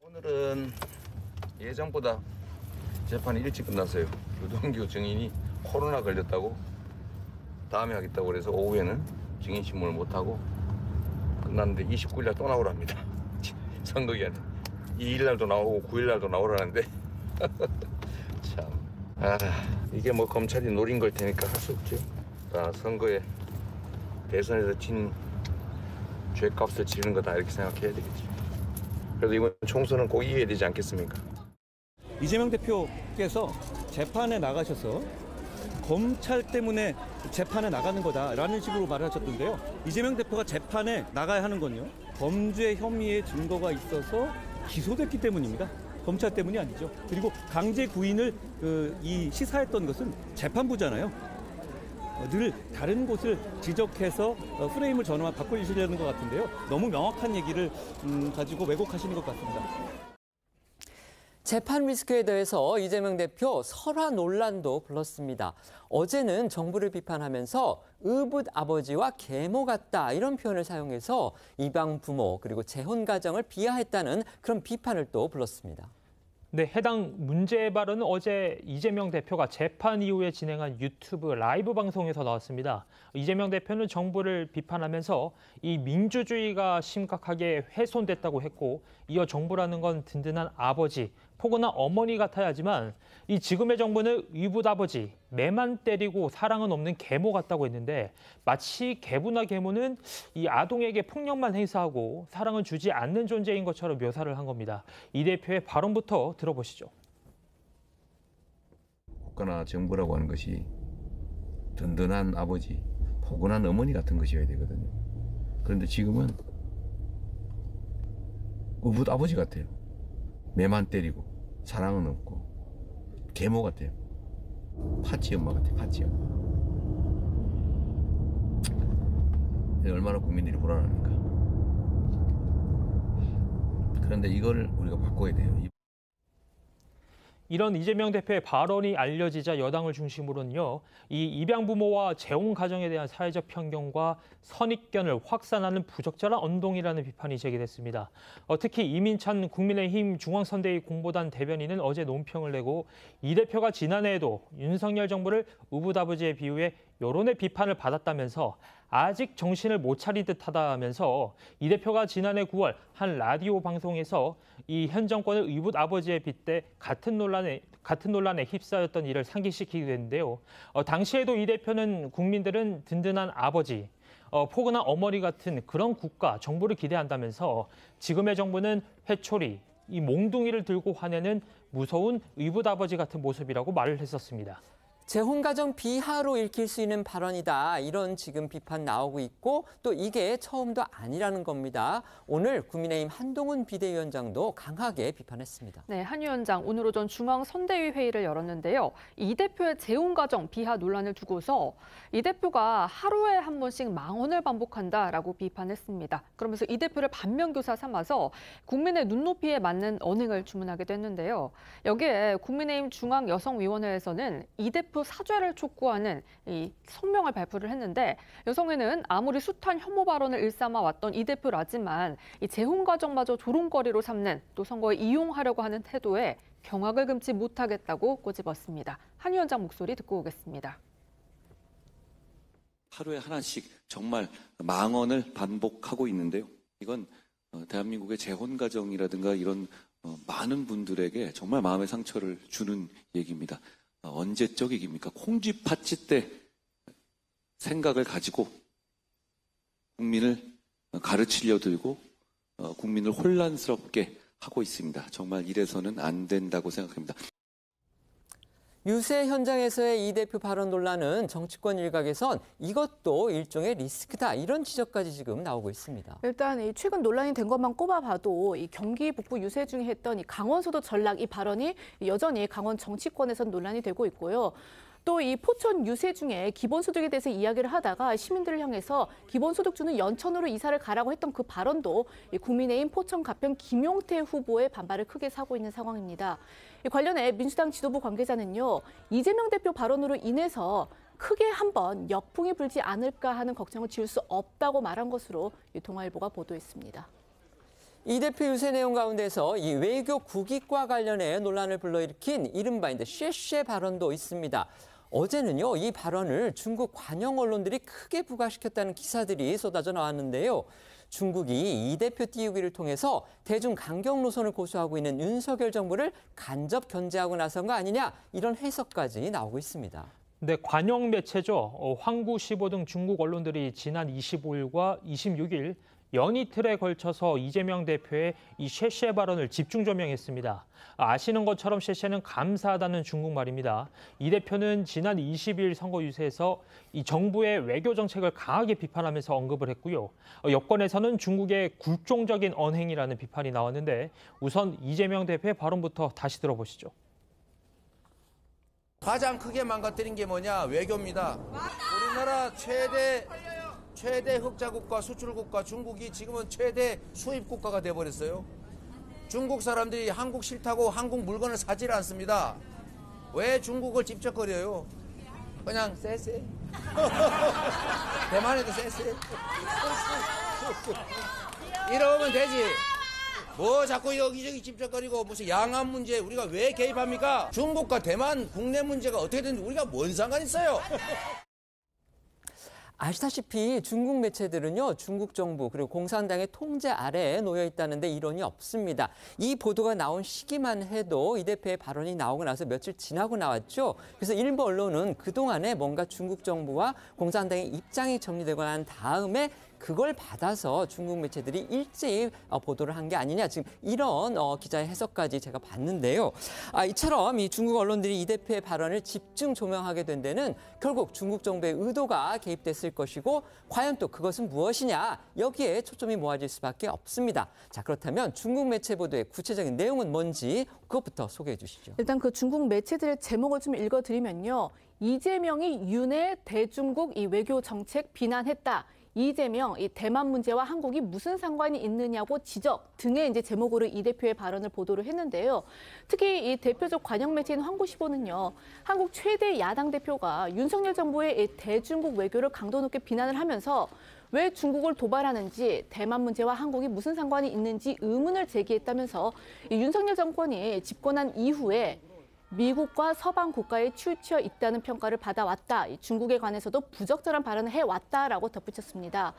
[SPEAKER 15] 오늘은 예정보다 재판이 일찍 끝났어요. 유동규 증인이 코로나 걸렸다고 다음에 하겠다고 그래서 오후에는 증인 신문을 못하고 끝났는데 29일날 또 나오랍니다. 선거기간에 2일날도 나오고 9일날도 나오라는데 참 이게 뭐 검찰이 노린 걸 테니까 할 수 없죠. 선거에 대선에서 진 죄값을 치르는 거다 이렇게 생각해야 되겠죠. 그래도 이번 총선은 꼭 이겨야 되지 않겠습니까?
[SPEAKER 6] 이재명 대표께서 재판에 나가셔서 검찰 때문에 재판에 나가는 거다라는 식으로 말을 하셨던데요. 이재명 대표가 재판에 나가야 하는 건요. 범죄 혐의의 증거가 있어서 기소됐기 때문입니다. 검찰 때문이 아니죠. 그리고 강제 구인을 시사했던 것은 재판부잖아요. 늘 다른 곳을 지적해서 프레임을 전환 바꾸시려는 것 같은데요. 너무 명확한 얘기를 가지고 왜곡하시는 것 같습니다.
[SPEAKER 1] 재판 리스크에 대해서 이재명 대표 설화 논란도 불렀습니다. 어제는 정부를 비판하면서 의붓 아버지와 계모 같다 이런 표현을 사용해서 입양 부모 그리고 재혼 가정을 비하했다는 그런 비판을 또 불렀습니다.
[SPEAKER 3] 네, 해당 문제 발언은 어제 이재명 대표가 재판 이후에 진행한 유튜브 라이브 방송에서 나왔습니다. 이재명 대표는 정부를 비판하면서 이 민주주의가 심각하게 훼손됐다고 했고 이어 정부라는 건 든든한 아버지, 포근한 어머니 같아야 하지만 이 지금의 정부는 의붓 아버지, 매만 때리고 사랑은 없는 계모 같다고 했는데 마치 계부나 계모는 이 아동에게 폭력만 행사하고 사랑은 주지 않는 존재인 것처럼 묘사를 한 겁니다. 이 대표의 발언부터 들어보시죠.
[SPEAKER 15] 국가나 정부라고 하는 것이 든든한 아버지, 포근한 어머니 같은 것이어야 되거든요. 그런데 지금은 의붓 아버지 같아요. 매만 때리고 사랑은 없고 계모 같아요. 파치 엄마 같아요. 파치 엄마. 얼마나 국민들이 불안합니까? 그런데 이걸 우리가 바꿔야 돼요.
[SPEAKER 3] 이런 이재명 대표의 발언이 알려지자 여당을 중심으로는요, 이 입양 부모와 재혼 가정에 대한 사회적 편견과 선입견을 확산하는 부적절한 언동이라는 비판이 제기됐습니다. 특히 이민찬 국민의힘 중앙선대위 공보단 대변인은 어제 논평을 내고 이 대표가 지난해에도 윤석열 정부를 의붓아버지에 비유해 여론의 비판을 받았다면서 아직 정신을 못 차린 듯하다 하면서 이 대표가 지난해 9월 한 라디오 방송에서 이 현 정권을 의붓 아버지에 빗대 같은 논란에 휩싸였던 일을 상기시키기도 했는데요. 당시에도 이 대표는 국민들은 든든한 아버지, 포근한 어머니 같은 그런 국가, 정부를 기대한다면서 지금의 정부는 회초리, 이 몽둥이를 들고 화내는 무서운 의붓 아버지 같은 모습이라고 말을 했었습니다.
[SPEAKER 1] 재혼 가정 비하로 읽힐 수 있는 발언이다. 이런 지금 비판 나오고 있고 또 이게 처음도 아니라는 겁니다. 오늘 국민의힘 한동훈 비대위원장도 강하게 비판했습니다.
[SPEAKER 4] 네, 한 위원장 오늘 오전 중앙선대위 회의를 열었는데요. 이 대표의 재혼 가정 비하 논란을 두고서 이 대표가 하루에 한 번씩 망언을 반복한다라고 비판했습니다. 그러면서 이 대표를 반면교사 삼아서 국민의 눈높이에 맞는 언행을 주문하기도 했는데요. 여기에 국민의힘 중앙여성위원회에서는 이 대표 사죄를 촉구하는 이 성명을 발표를 했는데 여성회는 아무리 숱한 혐오 발언을 일삼아 왔던 이 대표라지만 이 재혼 가정마저 조롱거리로 삼는 또 선거에 이용하려고 하는 태도에 경악을 금치 못하겠다고 꼬집었습니다. 한 위원장 목소리 듣고 오겠습니다.
[SPEAKER 16] 하루에 하나씩 정말 망언을 반복하고 있는데요. 이건 대한민국의 재혼 가정이라든가 이런 많은 분들에게 정말 마음의 상처를 주는 얘기입니다. 언제적 얘기입니까? 콩쥐 팥쥐 때 생각을 가지고 국민을 가르치려 들고 국민을 혼란스럽게 하고 있습니다. 정말 이래서는 안 된다고 생각합니다.
[SPEAKER 1] 유세 현장에서의 이 대표 발언 논란은 정치권 일각에선 이것도 일종의 리스크다 이런 지적까지 지금 나오고 있습니다.
[SPEAKER 2] 일단 이 최근 논란이 된 것만 꼽아봐도 이 경기 북부 유세 중에 했던 이 강원소도 전락 이 발언이 여전히 강원 정치권에선 논란이 되고 있고요. 또 이 포천 유세 중에 기본소득에 대해서 이야기를 하다가 시민들을 향해서 기본소득 주는 연천으로 이사를 가라고 했던 그 발언도 국민의힘 포천 가평 김용태 후보의 반발을 크게 사고 있는 상황입니다. 관련해 민주당 지도부 관계자는요, 이재명 대표 발언으로 인해서 크게 한번 역풍이 불지 않을까 하는 걱정을 지울 수 없다고 말한 것으로 동아일보가 보도했습니다.
[SPEAKER 1] 이 대표 유세 내용 가운데서 이 외교 국익과 관련해 논란을 불러일으킨 이른바 쉐쉐 발언도 있습니다. 어제는요, 이 발언을 중국 관영 언론들이 크게 부각시켰다는 기사들이 쏟아져 나왔는데요. 중국이 이 대표 띄우기를 통해서 대중 강경 노선을 고수하고 있는 윤석열 정부를 간접 견제하고 나선 거 아니냐 이런 해석까지 나오고 있습니다.
[SPEAKER 3] 네, 관영 매체죠. 황구15 등 중국 언론들이 지난 25일과 26일 연이틀에 걸쳐서 이재명 대표의 이 쉐쉐 발언을 집중 조명했습니다. 아시는 것처럼 쉐쉐는 감사하다는 중국말입니다. 이 대표는 지난 22일 선거 유세에서 이 정부의 외교 정책을 강하게 비판하면서 언급을 했고요. 여권에서는 중국의 굴종적인 언행이라는 비판이 나왔는데 우선 이재명 대표의 발언부터 다시 들어보시죠.
[SPEAKER 14] 가장 크게 망가뜨린 게 뭐냐? 외교입니다. 우리나라 최대 흑자국가, 수출국가 중국이 지금은 최대 수입국가가 돼버렸어요. 중국 사람들이 한국 싫다고 한국 물건을 사질 않습니다. 왜 중국을 집적거려요? 그냥 쎄쎄. 대만에도 쎄쎄. 이러면 되지. 뭐 자꾸 여기저기 집적거리고 무슨 양안 문제 우리가 왜 개입합니까? 중국과 대만 국내 문제가 어떻게든 우리가 뭔 상관 있어요?
[SPEAKER 1] 아시다시피 중국 매체들은요, 중국 정부 그리고 공산당의 통제 아래에 놓여 있다는데 이론이 없습니다. 이 보도가 나온 시기만 해도 이 대표의 발언이 나오고 나서 며칠 지나고 나왔죠. 그래서 일부 언론은 그동안에 뭔가 중국 정부와 공산당의 입장이 정리되고 난 다음에 그걸 받아서 중국 매체들이 일제히 보도를 한 게 아니냐, 지금 이런 기자의 해석까지 제가 봤는데요. 이처럼 이 중국 언론들이 이 대표의 발언을 집중 조명하게 된 데는 결국 중국 정부의 의도가 개입됐을 것이고 과연 또 그것은 무엇이냐, 여기에 초점이 모아질 수밖에 없습니다. 자, 그렇다면 중국 매체 보도의 구체적인 내용은 뭔지 그것부터 소개해 주시죠.
[SPEAKER 2] 일단 그 중국 매체들의 제목을 좀 읽어드리면요. 이재명이 윤의 대중국 이 외교 정책 비난했다. 이재명, 이 대만 문제와 한국이 무슨 상관이 있느냐고 지적 등의 이제 제목으로 이 대표의 발언을 보도를 했는데요. 특히 이 대표적 관영 매체인 황구15는요. 한국 최대 야당 대표가 윤석열 정부의 이 대중국 외교를 강도 높게 비난을 하면서 왜 중국을 도발하는지, 대만 문제와 한국이 무슨 상관이 있는지 의문을 제기했다면서 이 윤석열 정권이 집권한 이후에 미국과 서방 국가에 치우쳐 있다는 평가를 받아왔다. 중국에 관해서도 부적절한 발언을 해왔다라고 덧붙였습니다.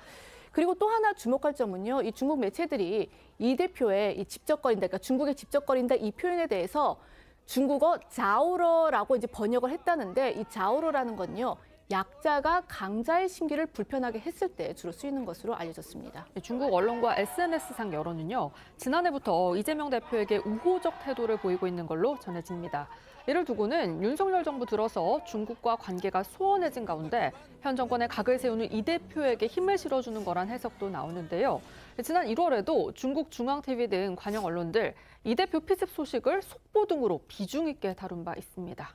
[SPEAKER 2] 그리고 또 하나 주목할 점은요. 이 중국 매체들이 이 대표의 이 집적거린다, 그러니까 중국에 집적거린다 이 표현에 대해서 중국어 자오러라고 이제 번역을 했다는데 이 자오러라는 건요. 약자가 강자의 심기를 불편하게 했을 때 주로 쓰이는 것으로 알려졌습니다.
[SPEAKER 4] 중국 언론과 SNS상 여론은요. 지난해부터 이재명 대표에게 우호적 태도를 보이고 있는 걸로 전해집니다. 이를 두고는 윤석열 정부 들어서 중국과 관계가 소원해진 가운데 현 정권의 각을 세우는 이 대표에게 힘을 실어주는 거란 해석도 나오는데요. 지난 1월에도 중국 중앙TV 등 관영 언론들 이 대표 피습 소식을 속보 등으로 비중 있게 다룬 바 있습니다.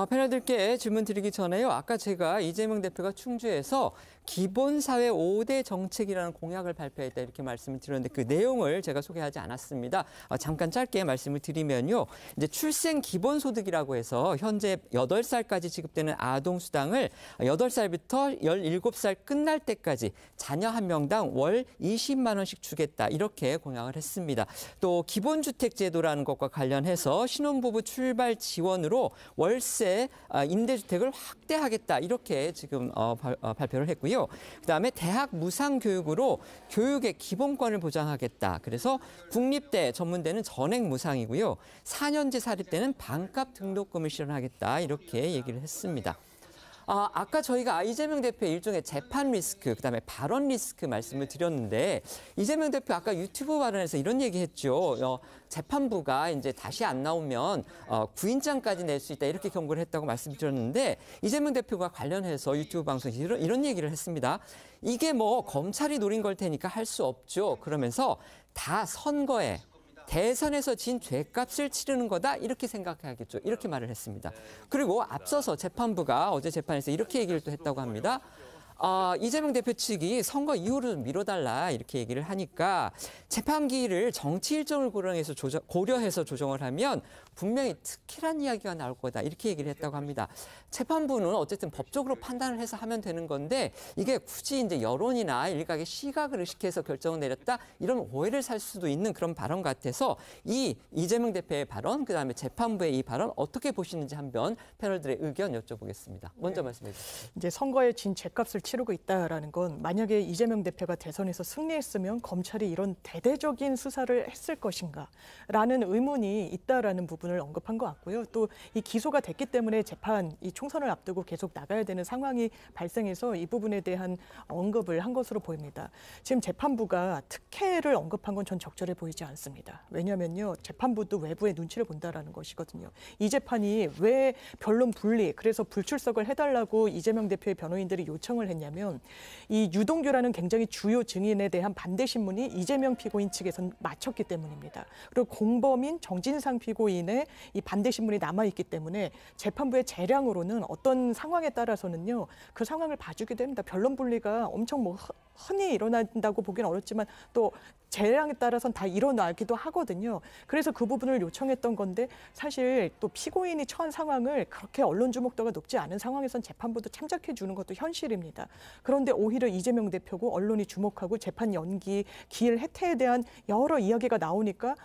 [SPEAKER 1] 패널들께 질문 드리기 전에요. 아까 제가 이재명 대표가 충주에서 기본사회 5대 정책이라는 공약을 발표했다 이렇게 말씀을 드렸는데 그 내용을 제가 소개하지 않았습니다. 잠깐 짧게 말씀을 드리면요. 이제 출생 기본소득이라고 해서 현재 8살까지 지급되는 아동수당을 8살부터 17살 끝날 때까지 자녀 한 명당 월 20만 원씩 주겠다 이렇게 공약을 했습니다. 또 기본주택제도라는 것과 관련해서 신혼부부 출발 지원으로 월세 임대주택을 확대하겠다 이렇게 지금 발표를 했고요. 그다음에 대학 무상교육으로 교육의 기본권을 보장하겠다. 그래서 국립대 전문대는 전액 무상이고요. 4년제 사립대는 반값 등록금을 실현하겠다. 이렇게 얘기를 했습니다. 아까 저희가 이재명 대표의 일종의 재판 리스크, 그다음에 발언 리스크 말씀을 드렸는데 이재명 대표 아까 유튜브 발언에서 이런 얘기했죠. 재판부가 이제 다시 안 나오면 구인장까지 낼 수 있다 이렇게 경고를 했다고 말씀드렸는데 이재명 대표가 관련해서 유튜브 방송에서 이런 얘기를 했습니다. 이게 뭐 검찰이 노린 걸 테니까 할 수 없죠. 그러면서 다 선거에 대선에서 진 죄값을 치르는 거다 이렇게 생각해야겠죠. 이렇게 말을 했습니다. 그리고 앞서서 재판부가 어제 재판에서 이렇게 얘기를 또 했다고 합니다. 이재명 대표 측이 선거 이후로 미뤄달라 이렇게 얘기를 하니까 재판기를 정치 일정을 고려해서 조정을 하면 분명히 특혜란 이야기가 나올 거다 이렇게 얘기를 했다고 합니다. 재판부는 어쨌든 법적으로 판단을 해서 하면 되는 건데 이게 굳이 이제 여론이나 일각의 시각을 의식해서 결정을 내렸다 이런 오해를 살 수도 있는 그런 발언 같아서 이재명 대표의 발언 그다음에 재판부의 이 발언 어떻게 보시는지 한번 패널들의 의견 여쭤보겠습니다. 먼저 말씀해 주세요.
[SPEAKER 11] 이제 선거에 진 죄값을 치르고 있다라는 건 만약에 이재명 대표가 대선에서 승리했으면 검찰이 이런 대대적인 수사를 했을 것인가라는 의문이 있다라는 부분을 언급한 것 같고요. 또 이 기소가 됐기 때문에 재판, 이 총선을 앞두고 계속 나가야 되는 상황이 발생해서 이 부분에 대한 언급을 한 것으로 보입니다. 지금 재판부가 특혜를 언급한 건 전 적절해 보이지 않습니다. 왜냐하면요, 재판부도 외부의 눈치를 본다라는 것이거든요. 이 재판이 왜 변론 분리, 그래서 불출석을 해달라고 이재명 대표의 변호인들이 요청을 했냐면 이 유동규라는 굉장히 주요 증인에 대한 반대 신문이 이재명 피고인 측에선 맞췄기 때문입니다. 그리고 공범인 정진상 피고인의 이 반대 신문이 남아있기 때문에 재판부의 재량으로는 어떤 상황에 따라서는요, 그 상황을 봐주게 됩니다. 변론 분리가 엄청 뭐 흔히 일어난다고 보기는 어렵지만 또 재량에 따라서는 다 일어나기도 하거든요. 그래서 그 부분을 요청했던 건데 사실 또 피고인이 처한 상황을 그렇게 언론 주목도가 높지 않은 상황에선 재판부도 참작해 주는 것도 현실입니다. 그런데 오히려 이재명 대표고 언론이 주목하고 재판 연기, 기일 해태에 대한 여러 이야기가 나오니까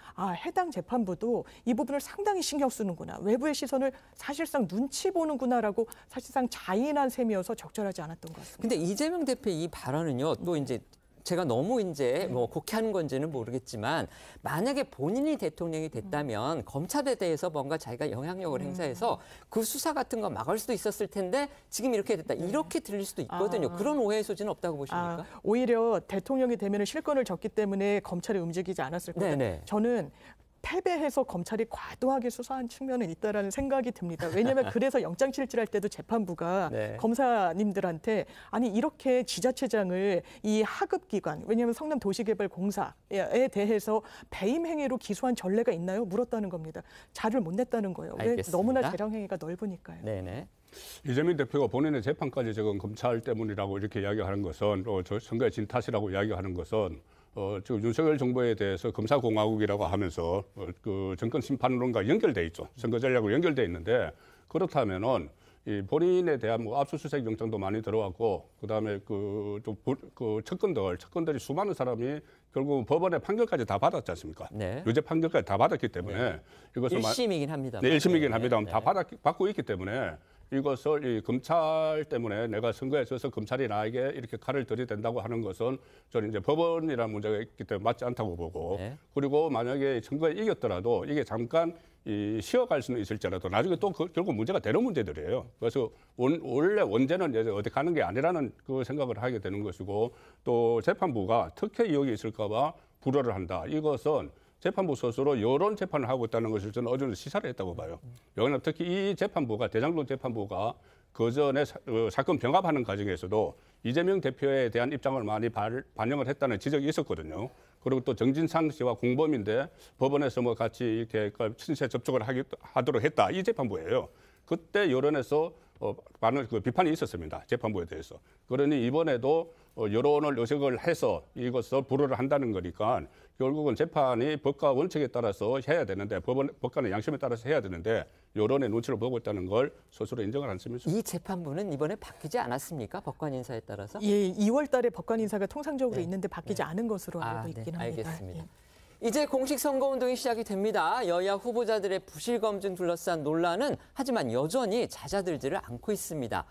[SPEAKER 11] 해당 재판부도 이 부분을 상당히 신경 쓰는구나. 외부의 시선을 사실상 눈치 보는구나라고 사실상 자인한 셈이어서 적절하지 않았던 것 같습니다.
[SPEAKER 1] 근데 이재명 대표의 이 발언은요. 또 이제 제가 너무 이제 뭐 곡해하는 건지는 모르겠지만 만약에 본인이 대통령이 됐다면 검찰에 대해서 뭔가 자기가 영향력을 행사해서 그 수사 같은 거 막을 수도 있었을 텐데 지금 이렇게 됐다. 이렇게 들릴 수도 있거든요. 그런 오해의 소지는 없다고 보십니까?
[SPEAKER 11] 오히려 대통령이 되면 실권을 졌기 때문에 검찰이 움직이지 않았을 거다.
[SPEAKER 1] 네네.
[SPEAKER 11] 저는 패배해서 검찰이 과도하게 수사한 측면은 있다라는 생각이 듭니다. 왜냐하면 그래서 영장실질할 때도 재판부가 검사님들한테 아니 이렇게 지자체장을 이 하급기관, 왜냐하면 성남도시개발공사에 대해서 배임 행위로 기소한 전례가 있나요? 물었다는 겁니다. 자를 못 냈다는 거예요. 왜? 너무나 재량 행위가 넓으니까요.
[SPEAKER 1] 네네.
[SPEAKER 10] 이재명 대표가 본인의 재판까지 적은 검찰 때문이라고 이렇게 이야기하는 것은 선거에 진 탓이라고 이야기하는 것은 지금 윤석열 정부에 대해서 검사공화국이라고 하면서 그 정권 심판론과 연결돼 있죠. 선거 전략으로 연결돼 있는데 그렇다면은 이 본인에 대한 뭐 압수수색 영장도 많이 들어왔고 그다음에 그 측근들이 수많은 사람이 결국 법원의 판결까지 다 받았지 않습니까?
[SPEAKER 1] 네.
[SPEAKER 10] 유죄 판결까지 다 받았기 때문에 이것을
[SPEAKER 1] 1심이긴 합니다.
[SPEAKER 10] 네, 1심이긴 합니다만 다 받고 있기 때문에 이것을 이 검찰 때문에 내가 선거에 져서 검찰이 나에게 이렇게 칼을 들이댄다고 하는 것은 저는 이제 법원이라는 문제가 있기 때문에 맞지 않다고 보고 그리고 만약에 선거에 이겼더라도 이게 잠깐 쉬어갈 수는 있을지라도 나중에 또 결국 문제가 되는 문제들이에요. 그래서 원래 원죄는 이제 어디 가는 게 아니라는 그 생각을 하게 되는 것이고 또 재판부가 특혜 의혹이 있을까 봐 불허를 한다. 이것은 재판부 스스로 여론 재판을 하고 있다는 것을 저는 어느 정도 시사를 했다고 봐요. 왜냐하면 특히 이 재판부가 대장동 재판부가 그전에 사건 병합하는 과정에서도 이재명 대표에 대한 입장을 많이 반영을 했다는 지적이 있었거든요. 그리고 또 정진상 씨와 공범인데 법원에서 뭐 같이 이렇게 친세 접촉을 하도록 했다. 이 재판부예요. 그때 여론에서 많은 비판이 있었습니다. 재판부에 대해서. 그러니 이번에도 여론을 의식을 해서 이것을 불허를 한다는 거니까 결국은 재판이 법과 원칙에 따라서 해야 되는데 법관의 양심에 따라서 해야 되는데 여론의 눈치를 보고 있다는 걸 스스로 인정을 한 셈이죠.
[SPEAKER 1] 이 재판부는 이번에 바뀌지 않았습니까? 법관 인사에 따라서?
[SPEAKER 11] 예, 2월 달에 법관 인사가 통상적으로 있는데 바뀌지 않은 것으로 알고 있긴 합니다.
[SPEAKER 1] 알겠습니다. 이제 공식 선거운동이 시작이 됩니다. 여야 후보자들의 부실 검증 둘러싼 논란은 하지만 여전히 잦아들지를 않고 있습니다.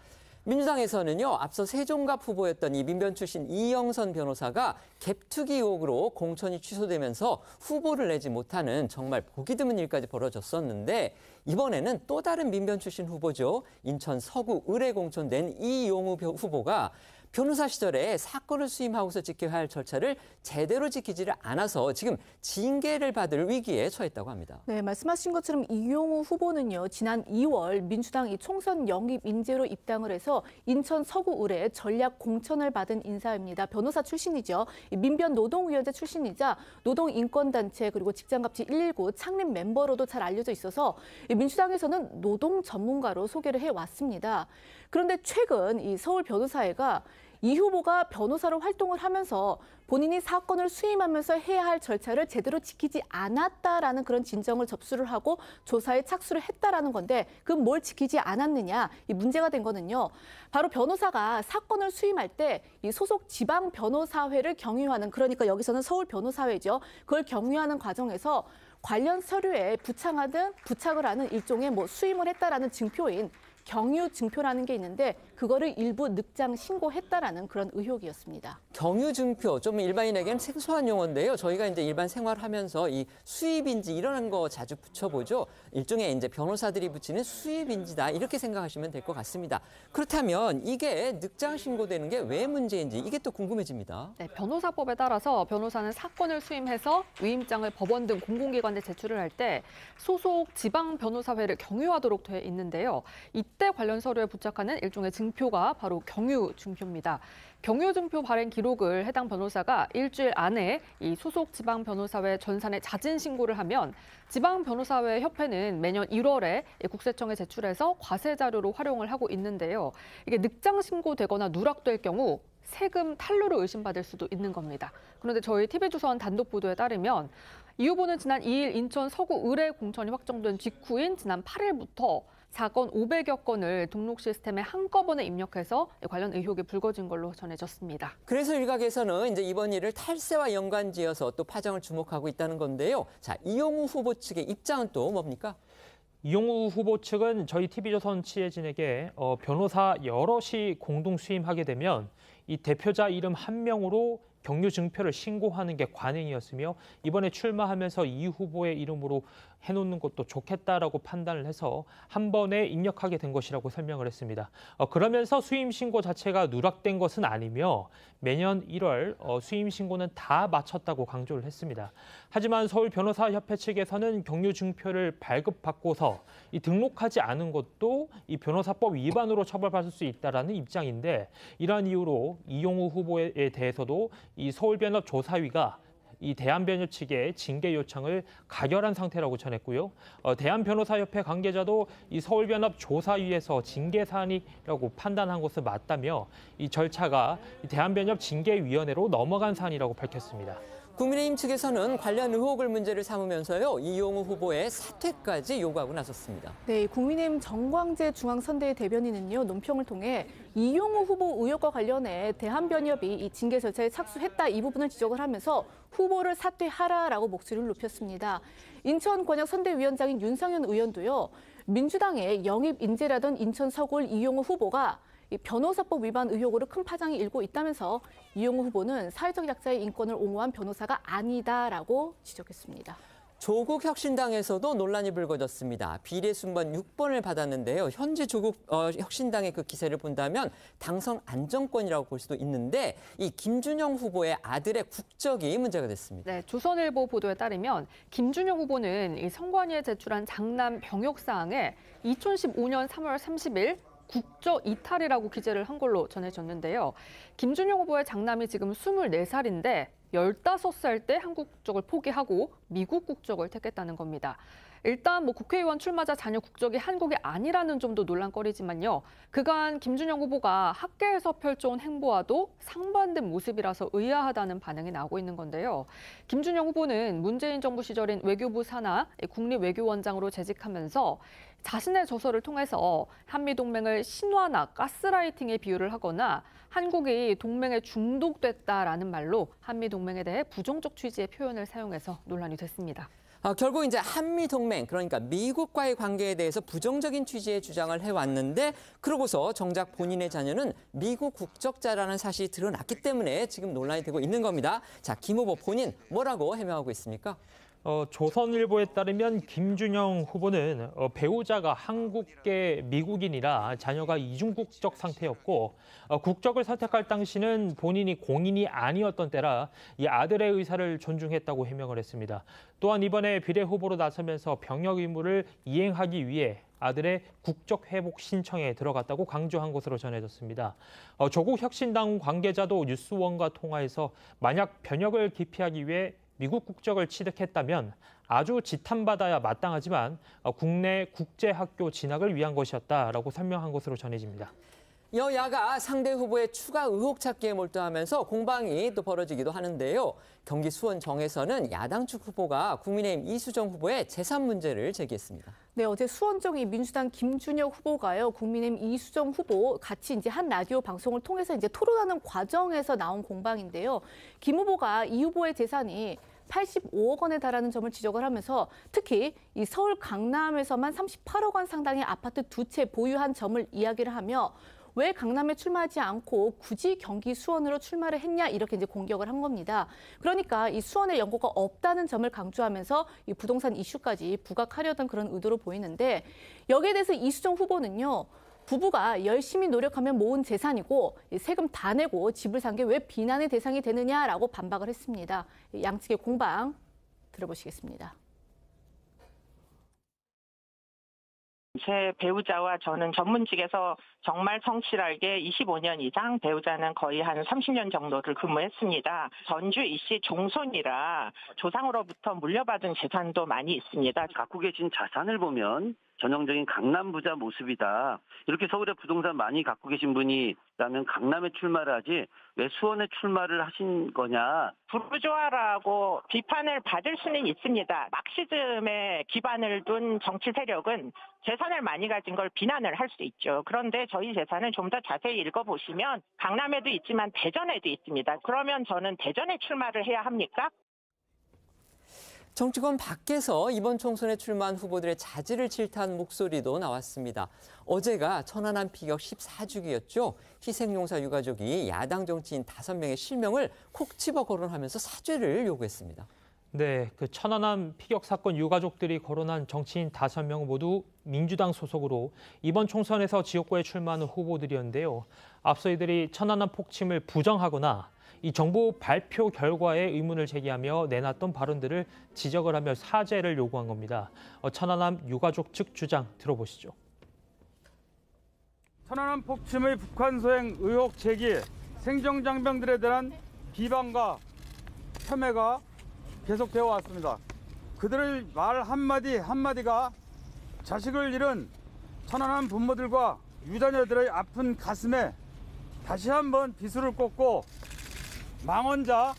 [SPEAKER 1] 민주당에서는요, 앞서 세종갑 후보였던 이 민변 출신 이영선 변호사가 갭투기 의혹으로 공천이 취소되면서 후보를 내지 못하는 정말 보기 드문 일까지 벌어졌었는데 이번에는 또 다른 민변 출신 후보죠. 인천 서구 의뢰 공천된 이용우 후보가 변호사 시절에 사건을 수임하고서 지켜야 할 절차를 제대로 지키지를 않아서 지금 징계를 받을 위기에 처했다고 합니다.
[SPEAKER 2] 네, 말씀하신 것처럼 이용우 후보는요, 지난 2월 민주당 이 총선 영입 인재로 입당을 해서 인천 서구 의뢰 전략 공천을 받은 인사입니다. 변호사 출신이죠. 민변 노동위원회 출신이자 노동인권단체 그리고 직장갑질 119 창립 멤버로도 잘 알려져 있어서 민주당에서는 노동 전문가로 소개를 해왔습니다. 그런데 최근 이 서울 변호사회가 이 후보가 변호사로 활동을 하면서 본인이 사건을 수임하면서 해야 할 절차를 제대로 지키지 않았다라는 그런 진정을 접수를 하고 조사에 착수를 했다라는 건데 그럼 뭘 지키지 않았느냐? 이 문제가 된 거는요. 바로 변호사가 사건을 수임할 때 이 소속 지방 변호사회를 경유하는 그러니까 여기서는 서울 변호사회죠. 그걸 경유하는 과정에서 관련 서류에 부착을 하는 일종의 수임을 했다라는 증표인 경유 증표라는 게 있는데 그거를 일부 늑장 신고했다라는 그런 의혹이었습니다.
[SPEAKER 1] 경유 증표, 좀 일반인에게는 생소한 용어인데요. 저희가 이제 일반 생활하면서 이 수입인지 이런 거 자주 붙여보죠. 일종의 이제 변호사들이 붙이는 수입인지다 이렇게 생각하시면 될 것 같습니다. 그렇다면 이게 늑장 신고되는 게 왜 문제인지 이게 또 궁금해집니다.
[SPEAKER 4] 네, 변호사법에 따라서 변호사는 사건을 수임해서 위임장을 법원 등 공공기관에 제출을 할 때 소속 지방 변호사회를 경유하도록 돼 있는데요. 이때 관련 서류에 부착하는 일종의 증표가 바로 경유 증표입니다. 경유 증표 발행 기록을 해당 변호사가 일주일 안에 이 소속 지방 변호사회 전산에 자진 신고를 하면 지방 변호사회 협회는 매년 1월에 국세청에 제출해서 과세 자료로 활용을 하고 있는데요. 이게 늑장 신고되거나 누락될 경우 세금 탈루로 의심받을 수도 있는 겁니다. 그런데 저희 TV조선 단독 보도에 따르면 이 후보는 지난 2일 인천 서구 의뢰 공천이 확정된 직후인 지난 8일부터 사건 500여 건을 등록 시스템에 한꺼번에 입력해서 관련 의혹이 불거진 걸로 전해졌습니다.
[SPEAKER 1] 그래서 일각에서는 이제 이번 일을 탈세와 연관지어서 또 파장을 주목하고 있다는 건데요. 자, 이용우 후보 측의 입장은 또 뭡니까?
[SPEAKER 3] 이용우 후보 측은 저희 TV조선 취재진에게 변호사 여럿이 공동 수임하게 되면 이 대표자 이름 한 명으로 경유 증표를 신고하는 게 관행이었으며 이번에 출마하면서 이 후보의 이름으로 해놓는 것도 좋겠다라고 판단을 해서 한 번에 입력하게 된 것이라고 설명을 했습니다. 그러면서 수임 신고 자체가 누락된 것은 아니며 매년 1월 수임 신고는 다 마쳤다고 강조를 했습니다. 하지만 서울 변호사협회 측에서는 경유 증표를 발급받고서 이 등록하지 않은 것도 이 변호사법 위반으로 처벌받을 수 있다라는 입장인데 이러한 이유로 이용우 후보에 대해서도 이 서울변협 조사위가 이 대한변협 측의 징계 요청을 가결한 상태라고 전했고요. 대한변호사협회 관계자도 이 서울변협 조사위에서 징계 사안이라고 판단한 것은 맞다며 이 절차가 대한변협 징계위원회로 넘어간 사안이라고 밝혔습니다.
[SPEAKER 1] 국민의힘 측에서는 관련 의혹을 문제를 삼으면서요. 이용우 후보의 사퇴까지 요구하고 나섰습니다.
[SPEAKER 2] 네, 국민의힘 정광재 중앙선대위 대변인은요. 논평을 통해 이용우 후보 의혹과 관련해 대한변협이 이 징계 절차에 착수했다 이 부분을 지적을 하면서 후보를 사퇴하라라고 목소리를 높였습니다. 인천권역 선대위원장인 윤상현 의원도요. 민주당의 영입 인재라던 인천 서구을 이용우 후보가 이 변호사법 위반 의혹으로 큰 파장이 일고 있다면서 이용우 후보는 사회적 약자의 인권을 옹호한 변호사가 아니다라고 지적했습니다.
[SPEAKER 1] 조국 혁신당에서도 논란이 불거졌습니다. 비례 순번 6번을 받았는데요. 현재 조국 혁신당의 그 기세를 본다면 당선 안정권이라고 볼 수도 있는데 이 김준영 후보의 아들의 국적이 문제가 됐습니다.
[SPEAKER 4] 네, 조선일보 보도에 따르면 김준영 후보는 이 선관위에 제출한 장남 병역 사항에 2015년 3월 30일 국적 이탈이라고 기재를 한 걸로 전해졌는데요. 김준영 후보의 장남이 지금 24살인데 15살 때 한국 국적을 포기하고 미국 국적을 택했다는 겁니다. 일단 국회의원 출마자 자녀 국적이 한국이 아니라는 점도 논란거리지만요. 그간 김준영 후보가 학계에서 펼쳐온 행보와도 상반된 모습이라서 의아하다는 반응이 나오고 있는 건데요. 김준영 후보는 문재인 정부 시절인 외교부 산하 국립외교원장으로 재직하면서 자신의 저서를 통해서 한미동맹을 신화나 가스라이팅에 비유를 하거나 한국이 동맹에 중독됐다라는 말로 한미동맹에 대해 부정적 취지의 표현을 사용해서 논란이 됐습니다.
[SPEAKER 1] 결국 이제 한미 동맹, 그러니까 미국과의 관계에 대해서 부정적인 취지의 주장을 해왔는데 그러고서 정작 본인의 자녀는 미국 국적자라는 사실이 드러났기 때문에 지금 논란이 되고 있는 겁니다. 자, 김 후보 본인 뭐라고 해명하고 있습니까?
[SPEAKER 3] 조선일보에 따르면 김준영 후보는 배우자가 한국계 미국인이라 자녀가 이중국적 상태였고 국적을 선택할 당시는 본인이 공인이 아니었던 때라 이 아들의 의사를 존중했다고 해명을 했습니다. 또한 이번에 비례후보로 나서면서 병역 의무를 이행하기 위해 아들의 국적 회복 신청에 들어갔다고 강조한 것으로 전해졌습니다. 조국 혁신당 관계자도 뉴스원과 통화에서 만약 변혁을 기피하기 위해 미국 국적을 취득했다면 아주 지탄받아야 마땅하지만 국내 국제학교 진학을 위한 것이었다라고 설명한 것으로 전해집니다.
[SPEAKER 1] 여야가 상대 후보의 추가 의혹 찾기에 몰두하면서 공방이 또 벌어지기도 하는데요. 경기 수원정에서는 야당 측 후보가 국민의힘 이수정 후보의 재산 문제를 제기했습니다.
[SPEAKER 2] 네, 어제 수원정의 민주당 김준혁 후보가요, 국민의힘 이수정 후보 같이 이제 한 라디오 방송을 통해서 이제 토론하는 과정에서 나온 공방인데요. 김 후보가 이 후보의 재산이 85억 원에 달하는 점을 지적을 하면서 특히 이 서울 강남에서만 38억 원 상당의 아파트 2채 보유한 점을 이야기를 하며 왜 강남에 출마하지 않고 굳이 경기 수원으로 출마를 했냐 이렇게 이제 공격을 한 겁니다. 그러니까 이 수원에 연고가 없다는 점을 강조하면서 이 부동산 이슈까지 부각하려던 그런 의도로 보이는데 여기에 대해서 이수정 후보는요. 부부가 열심히 노력하면 모은 재산이고 세금 다 내고 집을 산 게 왜 비난의 대상이 되느냐라고 반박을 했습니다. 양측의 공방 들어보시겠습니다.
[SPEAKER 17] 제 배우자와 저는 전문직에서 정말 성실하게 25년 이상, 배우자는 거의 한 30년 정도를 근무했습니다. 전주 이씨 종손이라 조상으로부터 물려받은 재산도 많이 있습니다.
[SPEAKER 18] 갖고 계신 자산을 보면 전형적인 강남 부자 모습이다. 이렇게 서울에 부동산 많이 갖고 계신 분이라면 강남에 출마를 하지 왜 수원에 출마를 하신 거냐.
[SPEAKER 17] 부르주아라고 비판을 받을 수는 있습니다. 막시즘에 기반을 둔 정치 세력은 재산을 많이 가진 걸 비난을 할 수 있죠. 그런데 저희 재산을 좀 더 자세히 읽어보시면 강남에도 있지만 대전에도 있습니다. 그러면 저는 대전에 출마를 해야 합니까?
[SPEAKER 1] 정치권 밖에서 이번 총선에 출마한 후보들의 자질을 질타한 목소리도 나왔습니다. 어제가 천안함 피격 14주기였죠. 희생용사 유가족이 야당 정치인 5명의 실명을 콕 집어 거론하면서 사죄를 요구했습니다.
[SPEAKER 3] 네, 그 천안함 피격 사건 유가족들이 거론한 정치인 5명 모두 민주당 소속으로 이번 총선에서 지역구에 출마하는 후보들이었는데요. 앞서 이들이 천안함 폭침을 부정하거나 이 정부 발표 결과에 의문을 제기하며 내놨던 발언들을 지적을 하며 사죄를 요구한 겁니다. 천안함 유가족 측 주장 들어보시죠.
[SPEAKER 19] 천안함 폭침의 북한 소행 의혹 제기, 생존장병들에 대한 비방과 폄훼가 계속되어 왔습니다. 그들의 말 한마디 한마디가 자식을 잃은 천안함 부모들과 유자녀들의 아픈 가슴에 다시 한번 비수를 꽂고 망원자,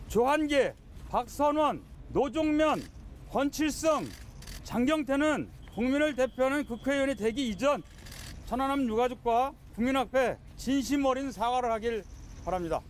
[SPEAKER 19] 조한계, 박선원, 노종면, 권칠성, 장경태는 국민을 대표하는 국회의원이 되기 이전 천안함 유가족과 국민 앞에 진심 어린 사과를 하길 바랍니다.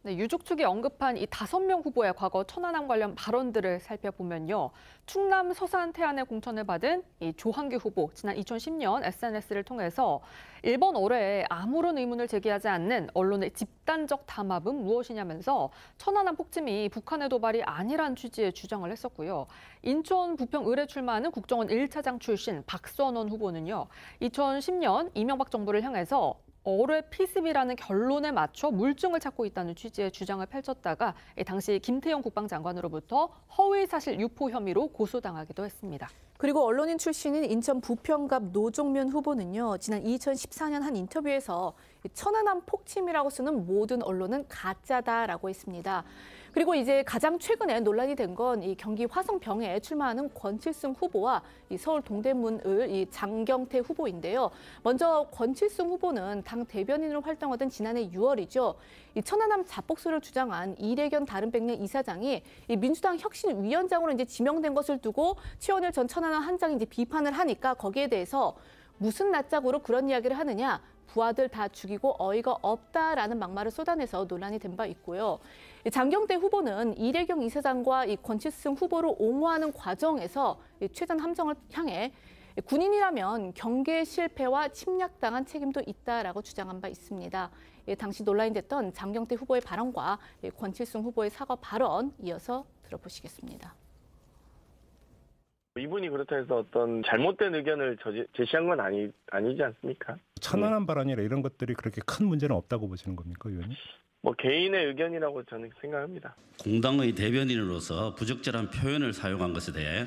[SPEAKER 4] 네, 유족 측이 언급한 이 5명 후보의 과거 천안함 관련 발언들을 살펴보면요. 충남 서산 태안의 공천을 받은 이 조한규 후보, 지난 2010년 SNS를 통해서 일본 어뢰에 아무런 의문을 제기하지 않는 언론의 집단적 담합은 무엇이냐면서 천안함 폭침이 북한의 도발이 아니란 취지의 주장을 했었고요. 인천 부평 을에 출마하는 국정원 1차장 출신 박선원 후보는요. 2010년 이명박 정부를 향해서 어뢰 피습이라는 결론에 맞춰 물증을 찾고 있다는 취지의 주장을 펼쳤다가 당시 김태형 국방장관으로부터 허위사실 유포 혐의로 고소당하기도 했습니다.
[SPEAKER 2] 그리고 언론인 출신인 인천 부평갑 노종면 후보는요. 지난 2014년 한 인터뷰에서 천안함 폭침이라고 쓰는 모든 언론은 가짜다라고 했습니다. 그리고 이제 가장 최근에 논란이 된 건 이 경기 화성병에 출마하는 권칠승 후보와 이 서울 동대문을 이 장경태 후보인데요. 먼저 권칠승 후보는 당 대변인으로 활동하던 지난해 6월이죠. 이 천안함 자폭수를 주장한 이래견 다른백년 이사장이 이 민주당 혁신위원장으로 이제 지명된 것을 두고 최원일 전 천안함 한장이 이제 비판을 하니까 거기에 대해서 무슨 낯짝으로 그런 이야기를 하느냐. 부하들 다 죽이고 어이가 없다라는 막말을 쏟아내서 논란이 된 바 있고요. 장경태 후보는 이대경 이사장과 권칠승 후보를 옹호하는 과정에서 최전 함정을 향해 군인이라면 경계 실패와 침략당한 책임도 있다라고 주장한 바 있습니다. 당시 논란됐던 장경태 후보의 발언과 권칠승 후보의 사과 발언 이어서 들어보시겠습니다.
[SPEAKER 20] 이분이 그렇다 해서 어떤 잘못된 의견을 제시한 건 아니지 않습니까?
[SPEAKER 21] 천안함 발언이나 이런 것들이 그렇게 큰 문제는 없다고 보시는 겁니까, 의원님?
[SPEAKER 20] 개인의 의견이라고 저는 생각합니다.
[SPEAKER 22] 공당의 대변인으로서 부적절한 표현을 사용한 것에 대해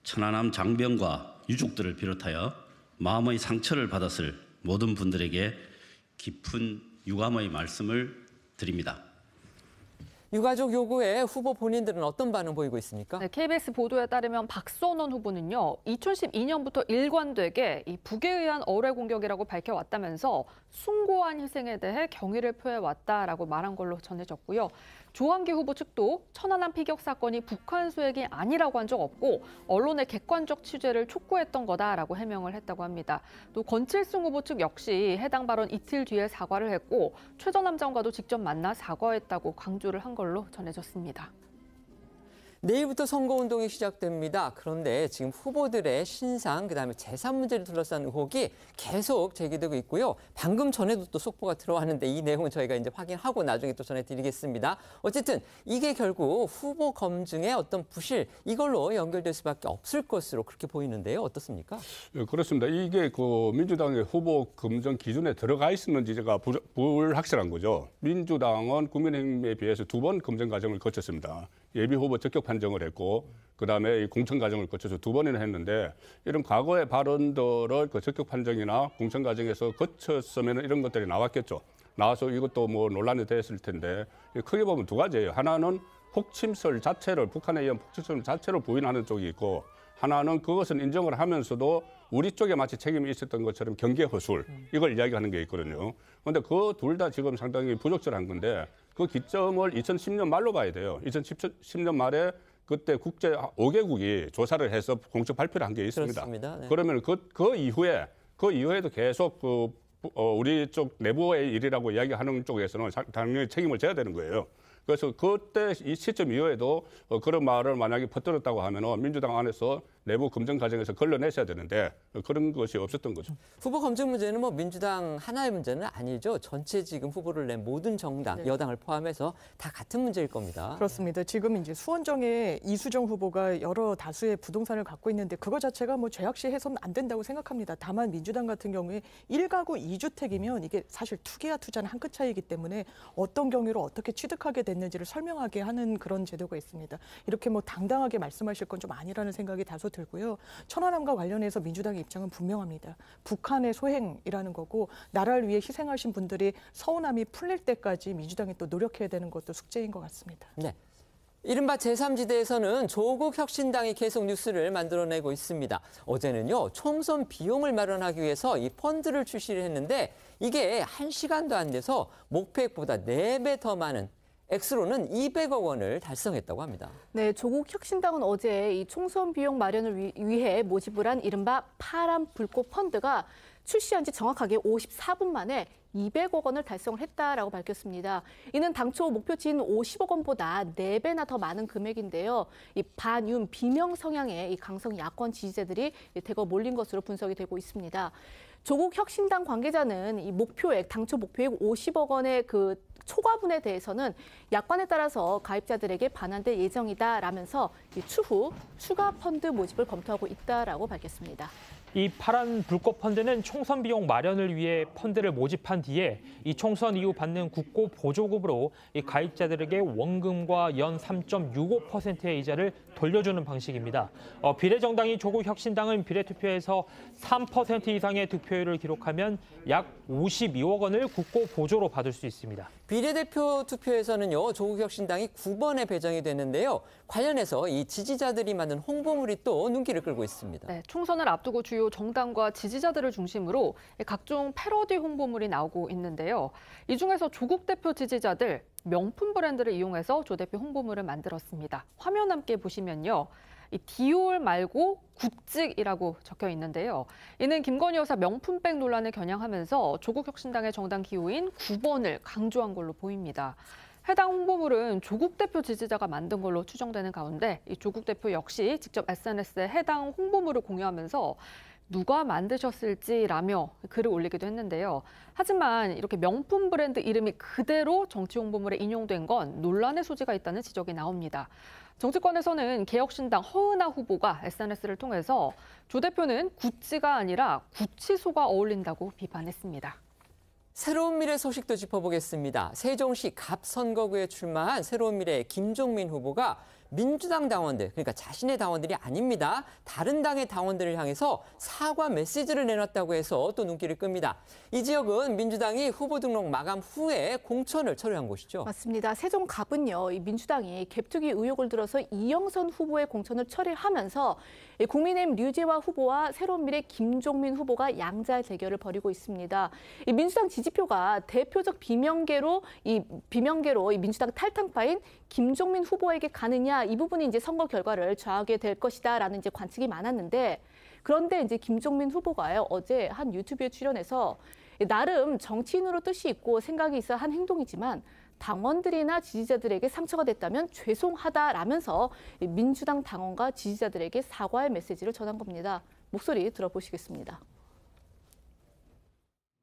[SPEAKER 22] 천안함 장병과 유족들을 비롯하여 마음의 상처를 받았을 모든 분들에게 깊은 유감의 말씀을 드립니다.
[SPEAKER 1] 유가족 요구에 후보 본인들은 어떤 반응 보이고 있습니까?
[SPEAKER 4] 네, KBS 보도에 따르면 박선원 후보는요, 2012년부터 일관되게 이 북에 의한 어뢰 공격이라고 밝혀왔다면서 숭고한 희생에 대해 경의를 표해왔다라고 말한 걸로 전해졌고요. 조한기 후보 측도 천안함 피격 사건이 북한 소액이 아니라고 한 적 없고 언론의 객관적 취재를 촉구했던 거다라고 해명을 했다고 합니다. 또 권칠승 후보 측 역시 해당 발언 이틀 뒤에 사과를 했고 최전함 장관도 직접 만나 사과했다고 강조를 한 걸로 전해졌습니다.
[SPEAKER 1] 내일부터 선거운동이 시작됩니다. 그런데 지금 후보들의 신상, 그다음에 재산 문제를 둘러싼 의혹이 계속 제기되고 있고요. 방금 전에도 또 속보가 들어왔는데 이 내용은 저희가 이제 확인하고 나중에 또 전해드리겠습니다. 어쨌든 이게 결국 후보 검증의 어떤 부실, 이걸로 연결될 수밖에 없을 것으로 그렇게 보이는데요. 어떻습니까?
[SPEAKER 10] 네, 그렇습니다. 이게 민주당의 후보 검증 기준에 들어가 있었는지가 불확실한 거죠. 민주당은 국민의힘에 비해서 2번 검증 과정을 거쳤습니다. 예비 후보 적격 판정을 했고 그다음에 공천 과정을 거쳐서 2번이나 했는데 이런 과거의 발언들을 그 적격 판정이나 공천 과정에서 거쳤으면 이런 것들이 나왔겠죠. 나와서 이것도 논란이 됐을 텐데 크게 보면 2가지예요. 하나는 폭침설 자체를 북한에 의한 폭침설 자체를 부인하는 쪽이 있고 하나는 그것은 인정을 하면서도 우리 쪽에 마치 책임이 있었던 것처럼 경계 허술 이걸 이야기하는 게 있거든요. 그런데 그 둘 다 지금 상당히 부적절한 건데 그 기점을 2010년 말로 봐야 돼요. 2010년 말에 그때 국제 5개국이 조사를 해서 공식 발표를 한 게 있습니다.
[SPEAKER 1] 그렇습니다. 네.
[SPEAKER 10] 그러면 그 이후에도 계속 우리 쪽 내부의 일이라고 이야기하는 쪽에서는 당연히 책임을 져야 되는 거예요. 그래서 그때 이 시점 이후에도 그런 말을 만약에 퍼뜨렸다고 하면 민주당 안에서 내부 검증 과정에서 걸러내셔야 되는데 그런 것이 없었던 거죠.
[SPEAKER 1] 후보 검증 문제는 민주당 하나의 문제는 아니죠. 전체 지금 후보를 낸 모든 정당, 네. 여당을 포함해서 다 같은 문제일 겁니다.
[SPEAKER 11] 그렇습니다. 지금 이제 수원정에 이수정 후보가 여러 다수의 부동산을 갖고 있는데 그거 자체가 죄악시 해서는 안 된다고 생각합니다. 다만 민주당 같은 경우에 1가구 2주택이면 이게 사실 투기와 투자는 한 끗 차이기 때문에 어떤 경위로 어떻게 취득하게 됐는지를 설명하게 하는 그런 제도가 있습니다. 이렇게 당당하게 말씀하실 건 좀 아니라는 생각이 다소 들고요. 천안함과 관련해서 민주당의 입장은 분명합니다. 북한의 소행이라는 거고 나라를 위해 희생하신 분들이 서운함이 풀릴 때까지 민주당이 또 노력해야 되는 것도 숙제인 것 같습니다.
[SPEAKER 1] 네. 이른바 제3지대에서는 조국 혁신당이 계속 뉴스를 만들어내고 있습니다. 어제는요, 총선 비용을 마련하기 위해서 이 펀드를 출시를 했는데 이게 1시간도 안 돼서 목표액보다 4배 더 많은 액수로는 200억 원을 달성했다고 합니다.
[SPEAKER 2] 네, 조국 혁신당은 어제 이 총선 비용 마련을 위해 모집을 한 이른바 파란 불꽃 펀드가 출시한 지 정확하게 54분 만에 200억 원을 달성을 했다라고 밝혔습니다. 이는 당초 목표치인 50억 원보다 4배나 더 많은 금액인데요. 이 반윤 비명 성향의 이 강성 야권 지지자들이 대거 몰린 것으로 분석이 되고 있습니다. 조국 혁신당 관계자는 이 목표액, 당초 목표액 50억 원의 그 초과분에 대해서는 야권에 따라서 가입자들에게 반환될 예정이다라면서 추후 추가 펀드 모집을 검토하고 있다라고 밝혔습니다.
[SPEAKER 3] 이 파란 불꽃 펀드는 총선 비용 마련을 위해 펀드를 모집한 뒤에 이 총선 이후 받는 국고 보조금으로 이 가입자들에게 원금과 연 3.65%의 이자를 돌려주는 방식입니다. 비례정당인 조국 혁신당은 비례투표에서 3% 이상의 득표율을 기록하면 약 52억 원을 국고 보조로 받을 수 있습니다.
[SPEAKER 1] 비례대표 투표에서는요, 조국 혁신당이 9번에 배정이 됐는데요. 관련해서 이 지지자들이 만든 홍보물이 또 눈길을 끌고 있습니다.
[SPEAKER 4] 네, 총선을 앞두고 주요 정당과 지지자들을 중심으로 각종 패러디 홍보물이 나오고 있는데요. 이 중에서 조국 대표 지지자들 명품 브랜드를 이용해서 조 대표 홍보물을 만들었습니다. 화면 함께 보시면요. 이 디올 말고 굿직이라고 적혀 있는데요. 이는 김건희 여사 명품백 논란을 겨냥하면서 조국 혁신당의 정당 기호인 9번을 강조한 걸로 보입니다. 해당 홍보물은 조국 대표 지지자가 만든 걸로 추정되는 가운데 이 조국 대표 역시 직접 SNS에 해당 홍보물을 공유하면서 누가 만드셨을지라며 글을 올리기도 했는데요. 하지만 이렇게 명품 브랜드 이름이 그대로 정치 홍보물에 인용된 건 논란의 소지가 있다는 지적이 나옵니다. 정치권에서는 개혁신당 허은하 후보가 SNS를 통해서 조 대표는 구찌가 아니라 구치소가 어울린다고 비판했습니다.
[SPEAKER 1] 새로운 미래 소식도 짚어보겠습니다. 세종시 갑 선거구에 출마한 새로운 미래의 김종민 후보가 민주당 당원들, 그러니까 자신의 당원들이 아닙니다. 다른 당의 당원들을 향해서 사과 메시지를 내놨다고 해서 또 눈길을 끕니다. 이 지역은 민주당이 후보 등록 마감 후에 공천을 철회한 곳이죠.
[SPEAKER 2] 맞습니다. 세종 갑은요, 이 민주당이 갭투기 의혹을 들어서 이영선 후보의 공천을 철회하면서 국민의힘 류재화 후보와 새로운 미래 김종민 후보가 양자 대결을 벌이고 있습니다. 이 민주당 지지표가 대표적 비명계로 이 민주당 탈당파인 김종민 후보에게 가느냐, 이 부분이 이제 선거 결과를 좌우하게 될 것이다라는 이제 관측이 많았는데, 그런데 이제 김종민 후보가요, 어제 한 유튜브에 출연해서 나름 정치인으로 뜻이 있고 생각이 있어 한 행동이지만 당원들이나 지지자들에게 상처가 됐다면 죄송하다라면서 민주당 당원과 지지자들에게 사과의 메시지를 전한 겁니다. 목소리 들어보시겠습니다.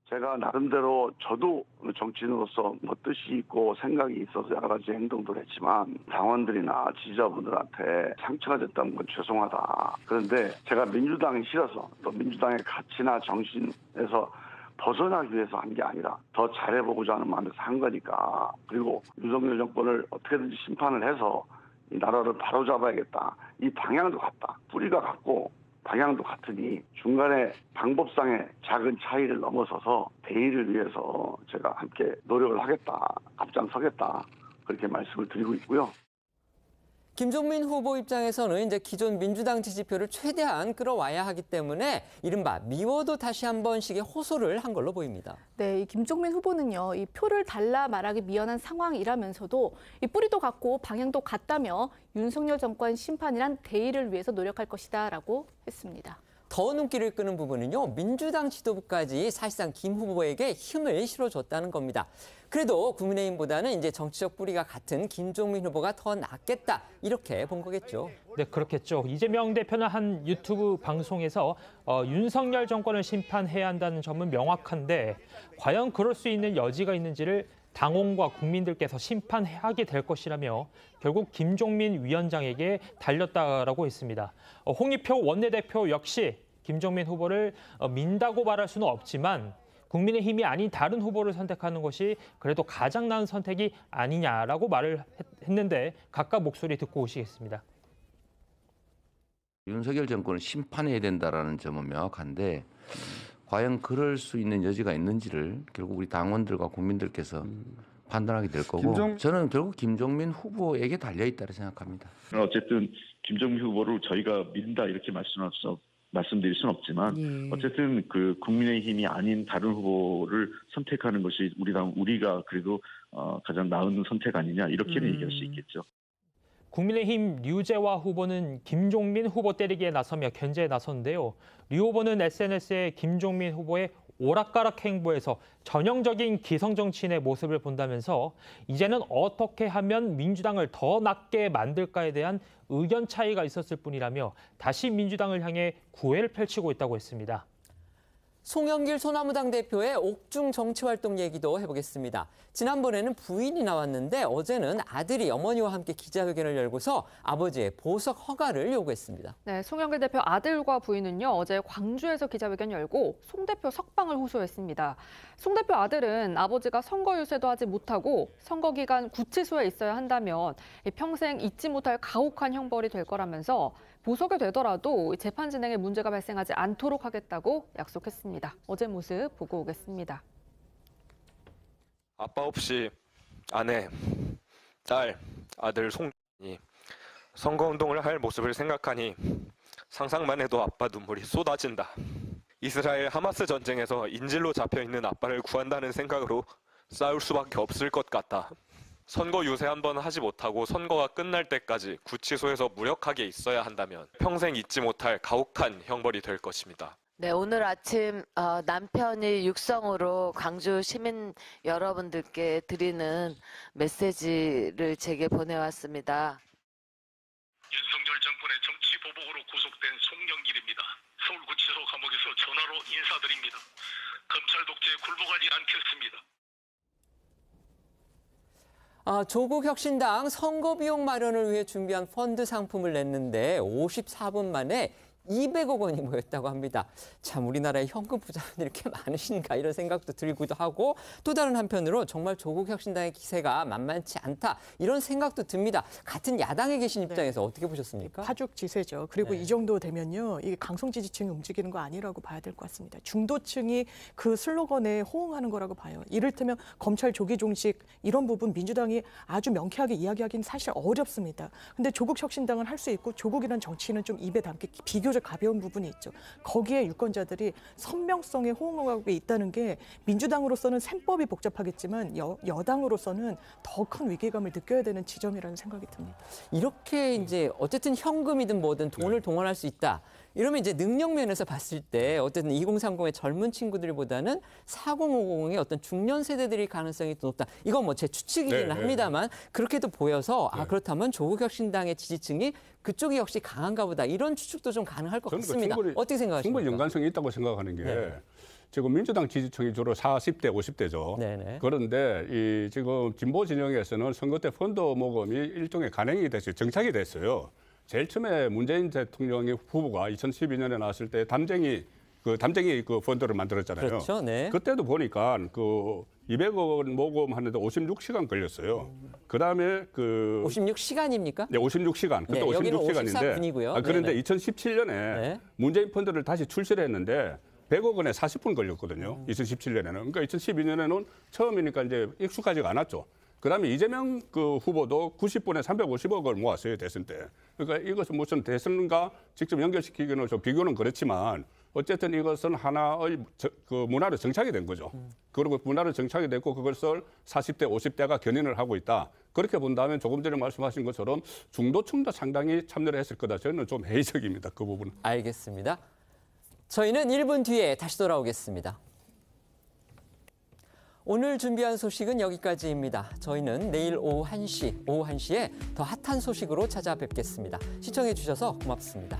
[SPEAKER 8] 제가 나름대로 저도 정치인으로서 뭐 뜻이 있고 생각이 있어서 여러 가지 행동도 했지만 당원들이나 지지자분들한테 상처가 됐다는 건 죄송하다. 그런데 제가 민주당이 싫어서 또 민주당의 가치나 정신에서 벗어나기 위해서 한 게 아니라 더 잘해보고자 하는 마음에서 한 거니까. 그리고 윤석열 정권을 어떻게든지 심판을 해서 이 나라를 바로잡아야겠다. 이 방향도 같다. 뿌리가 같고 방향도 같으니 중간에 방법상의 작은 차이를 넘어서서 대의를 위해서 제가 함께 노력을 하겠다, 앞장서겠다, 그렇게 말씀을 드리고 있고요.
[SPEAKER 1] 김종민 후보 입장에서는 이제 기존 민주당 지지표를 최대한 끌어와야 하기 때문에 이른바 미워도 다시 한 번씩의 호소를 한 걸로 보입니다.
[SPEAKER 2] 네, 이 김종민 후보는요, 이 표를 달라 말하기 미연한 상황이라면서도 이 뿌리도 같고 방향도 같다며 윤석열 정권 심판이란 대의를 위해서 노력할 것이다라고 했습니다.
[SPEAKER 1] 더 눈길을 끄는 부분은요, 민주당 지도부까지 사실상 김 후보에게 힘을 실어줬다는 겁니다. 그래도 국민의힘보다는 이제 정치적 뿌리가 같은 김종민 후보가 더 낫겠다, 이렇게 본 거겠죠.
[SPEAKER 3] 네, 그렇겠죠. 이재명 대표는 한 유튜브 방송에서 윤석열 정권을 심판해야 한다는 점은 명확한데 과연 그럴 수 있는 여지가 있는지를 당원과 국민들께서 심판하게 될 것이라며 결국 김종민 위원장에게 달렸다라고 했습니다. 홍익표 원내대표 역시 김종민 후보를 민다고 말할 수는 없지만 국민의힘이 아닌 다른 후보를 선택하는 것이 그래도 가장 나은 선택이 아니냐라고 말을 했는데 각각 목소리 듣고 오시겠습니다.
[SPEAKER 15] 윤석열 정권을 심판해야 된다라는 점은 명확한데 과연 그럴 수 있는 여지가 있는지를 결국 우리 당원들과 국민들께서 판단하게 될 거고 저는 결국 김종민 후보에게 달려있다고 생각합니다.
[SPEAKER 9] 어쨌든 김종민 후보를 저희가 민다 이렇게 말씀드릴 수는 없지만 어쨌든 그 국민의힘이 아닌 다른 후보를 선택하는 것이 우리가 그래도 가장 나은 선택 아니냐 이렇게는 얘기할 수 있겠죠.
[SPEAKER 3] 국민의힘 류재화 후보는 김종민 후보 때리기에 나서며 견제에 나섰는데요. 류 후보는 SNS에 김종민 후보의 오락가락 행보에서 전형적인 기성정치인의 모습을 본다면서 이제는 어떻게 하면 민주당을 더 낫게 만들까에 대한 의견 차이가 있었을 뿐이라며 다시 민주당을 향해 구애를 펼치고 있다고 했습니다.
[SPEAKER 1] 송영길 소나무당 대표의 옥중 정치활동 얘기도 해보겠습니다. 지난번에는 부인이 나왔는데 어제는 아들이 어머니와 함께 기자회견을 열고서 아버지의 보석 허가를 요구했습니다.
[SPEAKER 4] 네, 송영길 대표 아들과 부인은요, 어제 광주에서 기자회견 열고 송 대표 석방을 호소했습니다. 송 대표 아들은 아버지가 선거 유세도 하지 못하고 선거 기간 구치소에 있어야 한다면 평생 잊지 못할 가혹한 형벌이 될 거라면서 보석이 되더라도 재판 진행에 문제가 발생하지 않도록 하겠다고 약속했습니다. 어제 모습 보고 오겠습니다.
[SPEAKER 23] 아빠 없이 아내, 딸, 아들 송이 선거운동을 할 모습을 생각하니 상상만 해도 아빠 눈물이 쏟아진다. 이스라엘 하마스 전쟁에서 인질로 잡혀있는 아빠를 구한다는 생각으로 싸울 수밖에 없을 것 같다. 선거 유세 한번 하지 못하고 선거가 끝날 때까지 구치소에서 무력하게 있어야 한다면 평생 잊지 못할 가혹한 형벌이 될 것입니다.
[SPEAKER 5] 네, 오늘 아침 남편이 육성으로 광주 시민 여러분들께 드리는 메시지를 제게 보내왔습니다.
[SPEAKER 7] 윤석열 정권의 정치 보복으로 구속된 송영길입니다. 서울구치소 감옥에서 전화로 인사드립니다. 검찰 독재에 굴복하지 않겠습니다.
[SPEAKER 1] 조국 혁신당 선거 비용 마련을 위해 준비한 펀드 상품을 냈는데 54분 만에 200억 원이 모였다고 합니다. 참 우리나라의 현금 부자는 이렇게 많으신가 이런 생각도 들기도 하고 또 다른 한편으로 정말 조국 혁신당의 기세가 만만치 않다 이런 생각도 듭니다. 같은 야당에 계신 입장에서 어떻게 보셨습니까?
[SPEAKER 11] 파죽지세죠. 그리고 이 정도 되면요. 이게 강성 지지층이 움직이는 거 아니라고 봐야 될 것 같습니다. 중도층이 그 슬로건에 호응하는 거라고 봐요. 이를테면 검찰 조기 종식 이런 부분 민주당이 아주 명쾌하게 이야기하기는 사실 어렵습니다. 근데 조국 혁신당은 할 수 있고 조국이라는 정치는 좀 입에 담기 비교적 가벼운 부분이 있죠. 거기에 유권자들이 선명성에 호응하고 있다는 게 민주당으로서는 셈법이 복잡하겠지만 여당으로서는 더 큰 위기감을 느껴야 되는 지점이라는 생각이 듭니다.
[SPEAKER 1] 이렇게 이제 어쨌든 현금이든 뭐든 돈을 동원할 수 있다. 이러면 이제 능력 면에서 봤을 때 어쨌든 2030의 젊은 친구들보다는 4050의 어떤 중년 세대들이 가능성이 더 높다. 이건 뭐 제 추측이기는 합니다만 그렇게도 보여서 그렇다면 조국 혁신당의 지지층이 그쪽이 역시 강한가 보다. 이런 추측도 좀 가능할 것 같습니다. 어떻게 생각하십니까?
[SPEAKER 10] 충분히 연관성이 있다고 생각하는 게 지금 민주당 지지층이 주로 40대, 50대죠. 그런데 이 지금 진보 진영에서는 선거 때 펀드 모금이 일종의 간행이 됐어요. 정착이 됐어요. 제일 처음에 문재인 대통령의 후보가 2012년에 나왔을 때 담쟁이 그 펀드를 만들었잖아요.
[SPEAKER 1] 그렇죠. 네.
[SPEAKER 10] 그때도 보니까 그 200억 원 모금하는데 56시간 걸렸어요. 그다음에
[SPEAKER 1] 56시간입니까?
[SPEAKER 10] 네, 56시간. 그때 56시간인데. 그런데 2017년에 문재인 펀드를 다시 출시를 했는데 100억 원에 40분 걸렸거든요. 2017년에는. 그러니까 2012년에는 처음이니까 이제 익숙하지가 않았죠. 그다음에 이재명 그 후보도 90분에 350억을 모았어요, 대선 때. 그러니까 이것은 무슨 대선과 직접 연결시키기는 좀 비교는 그렇지만 어쨌든 이것은 하나의 그 문화로 정착이 된 거죠. 그리고 문화로 정착이 됐고 그것을 40대, 50대가 견인을 하고 있다. 그렇게 본다면 조금 전에 말씀하신 것처럼 중도층도 상당히 참여를 했을 거다. 저는 좀 회의적입니다, 그 부분은.
[SPEAKER 1] 알겠습니다. 저희는 1분 뒤에 다시 돌아오겠습니다. 오늘 준비한 소식은 여기까지입니다. 저희는 내일 오후 1시에 더 핫한 소식으로 찾아뵙겠습니다. 시청해 주셔서 고맙습니다.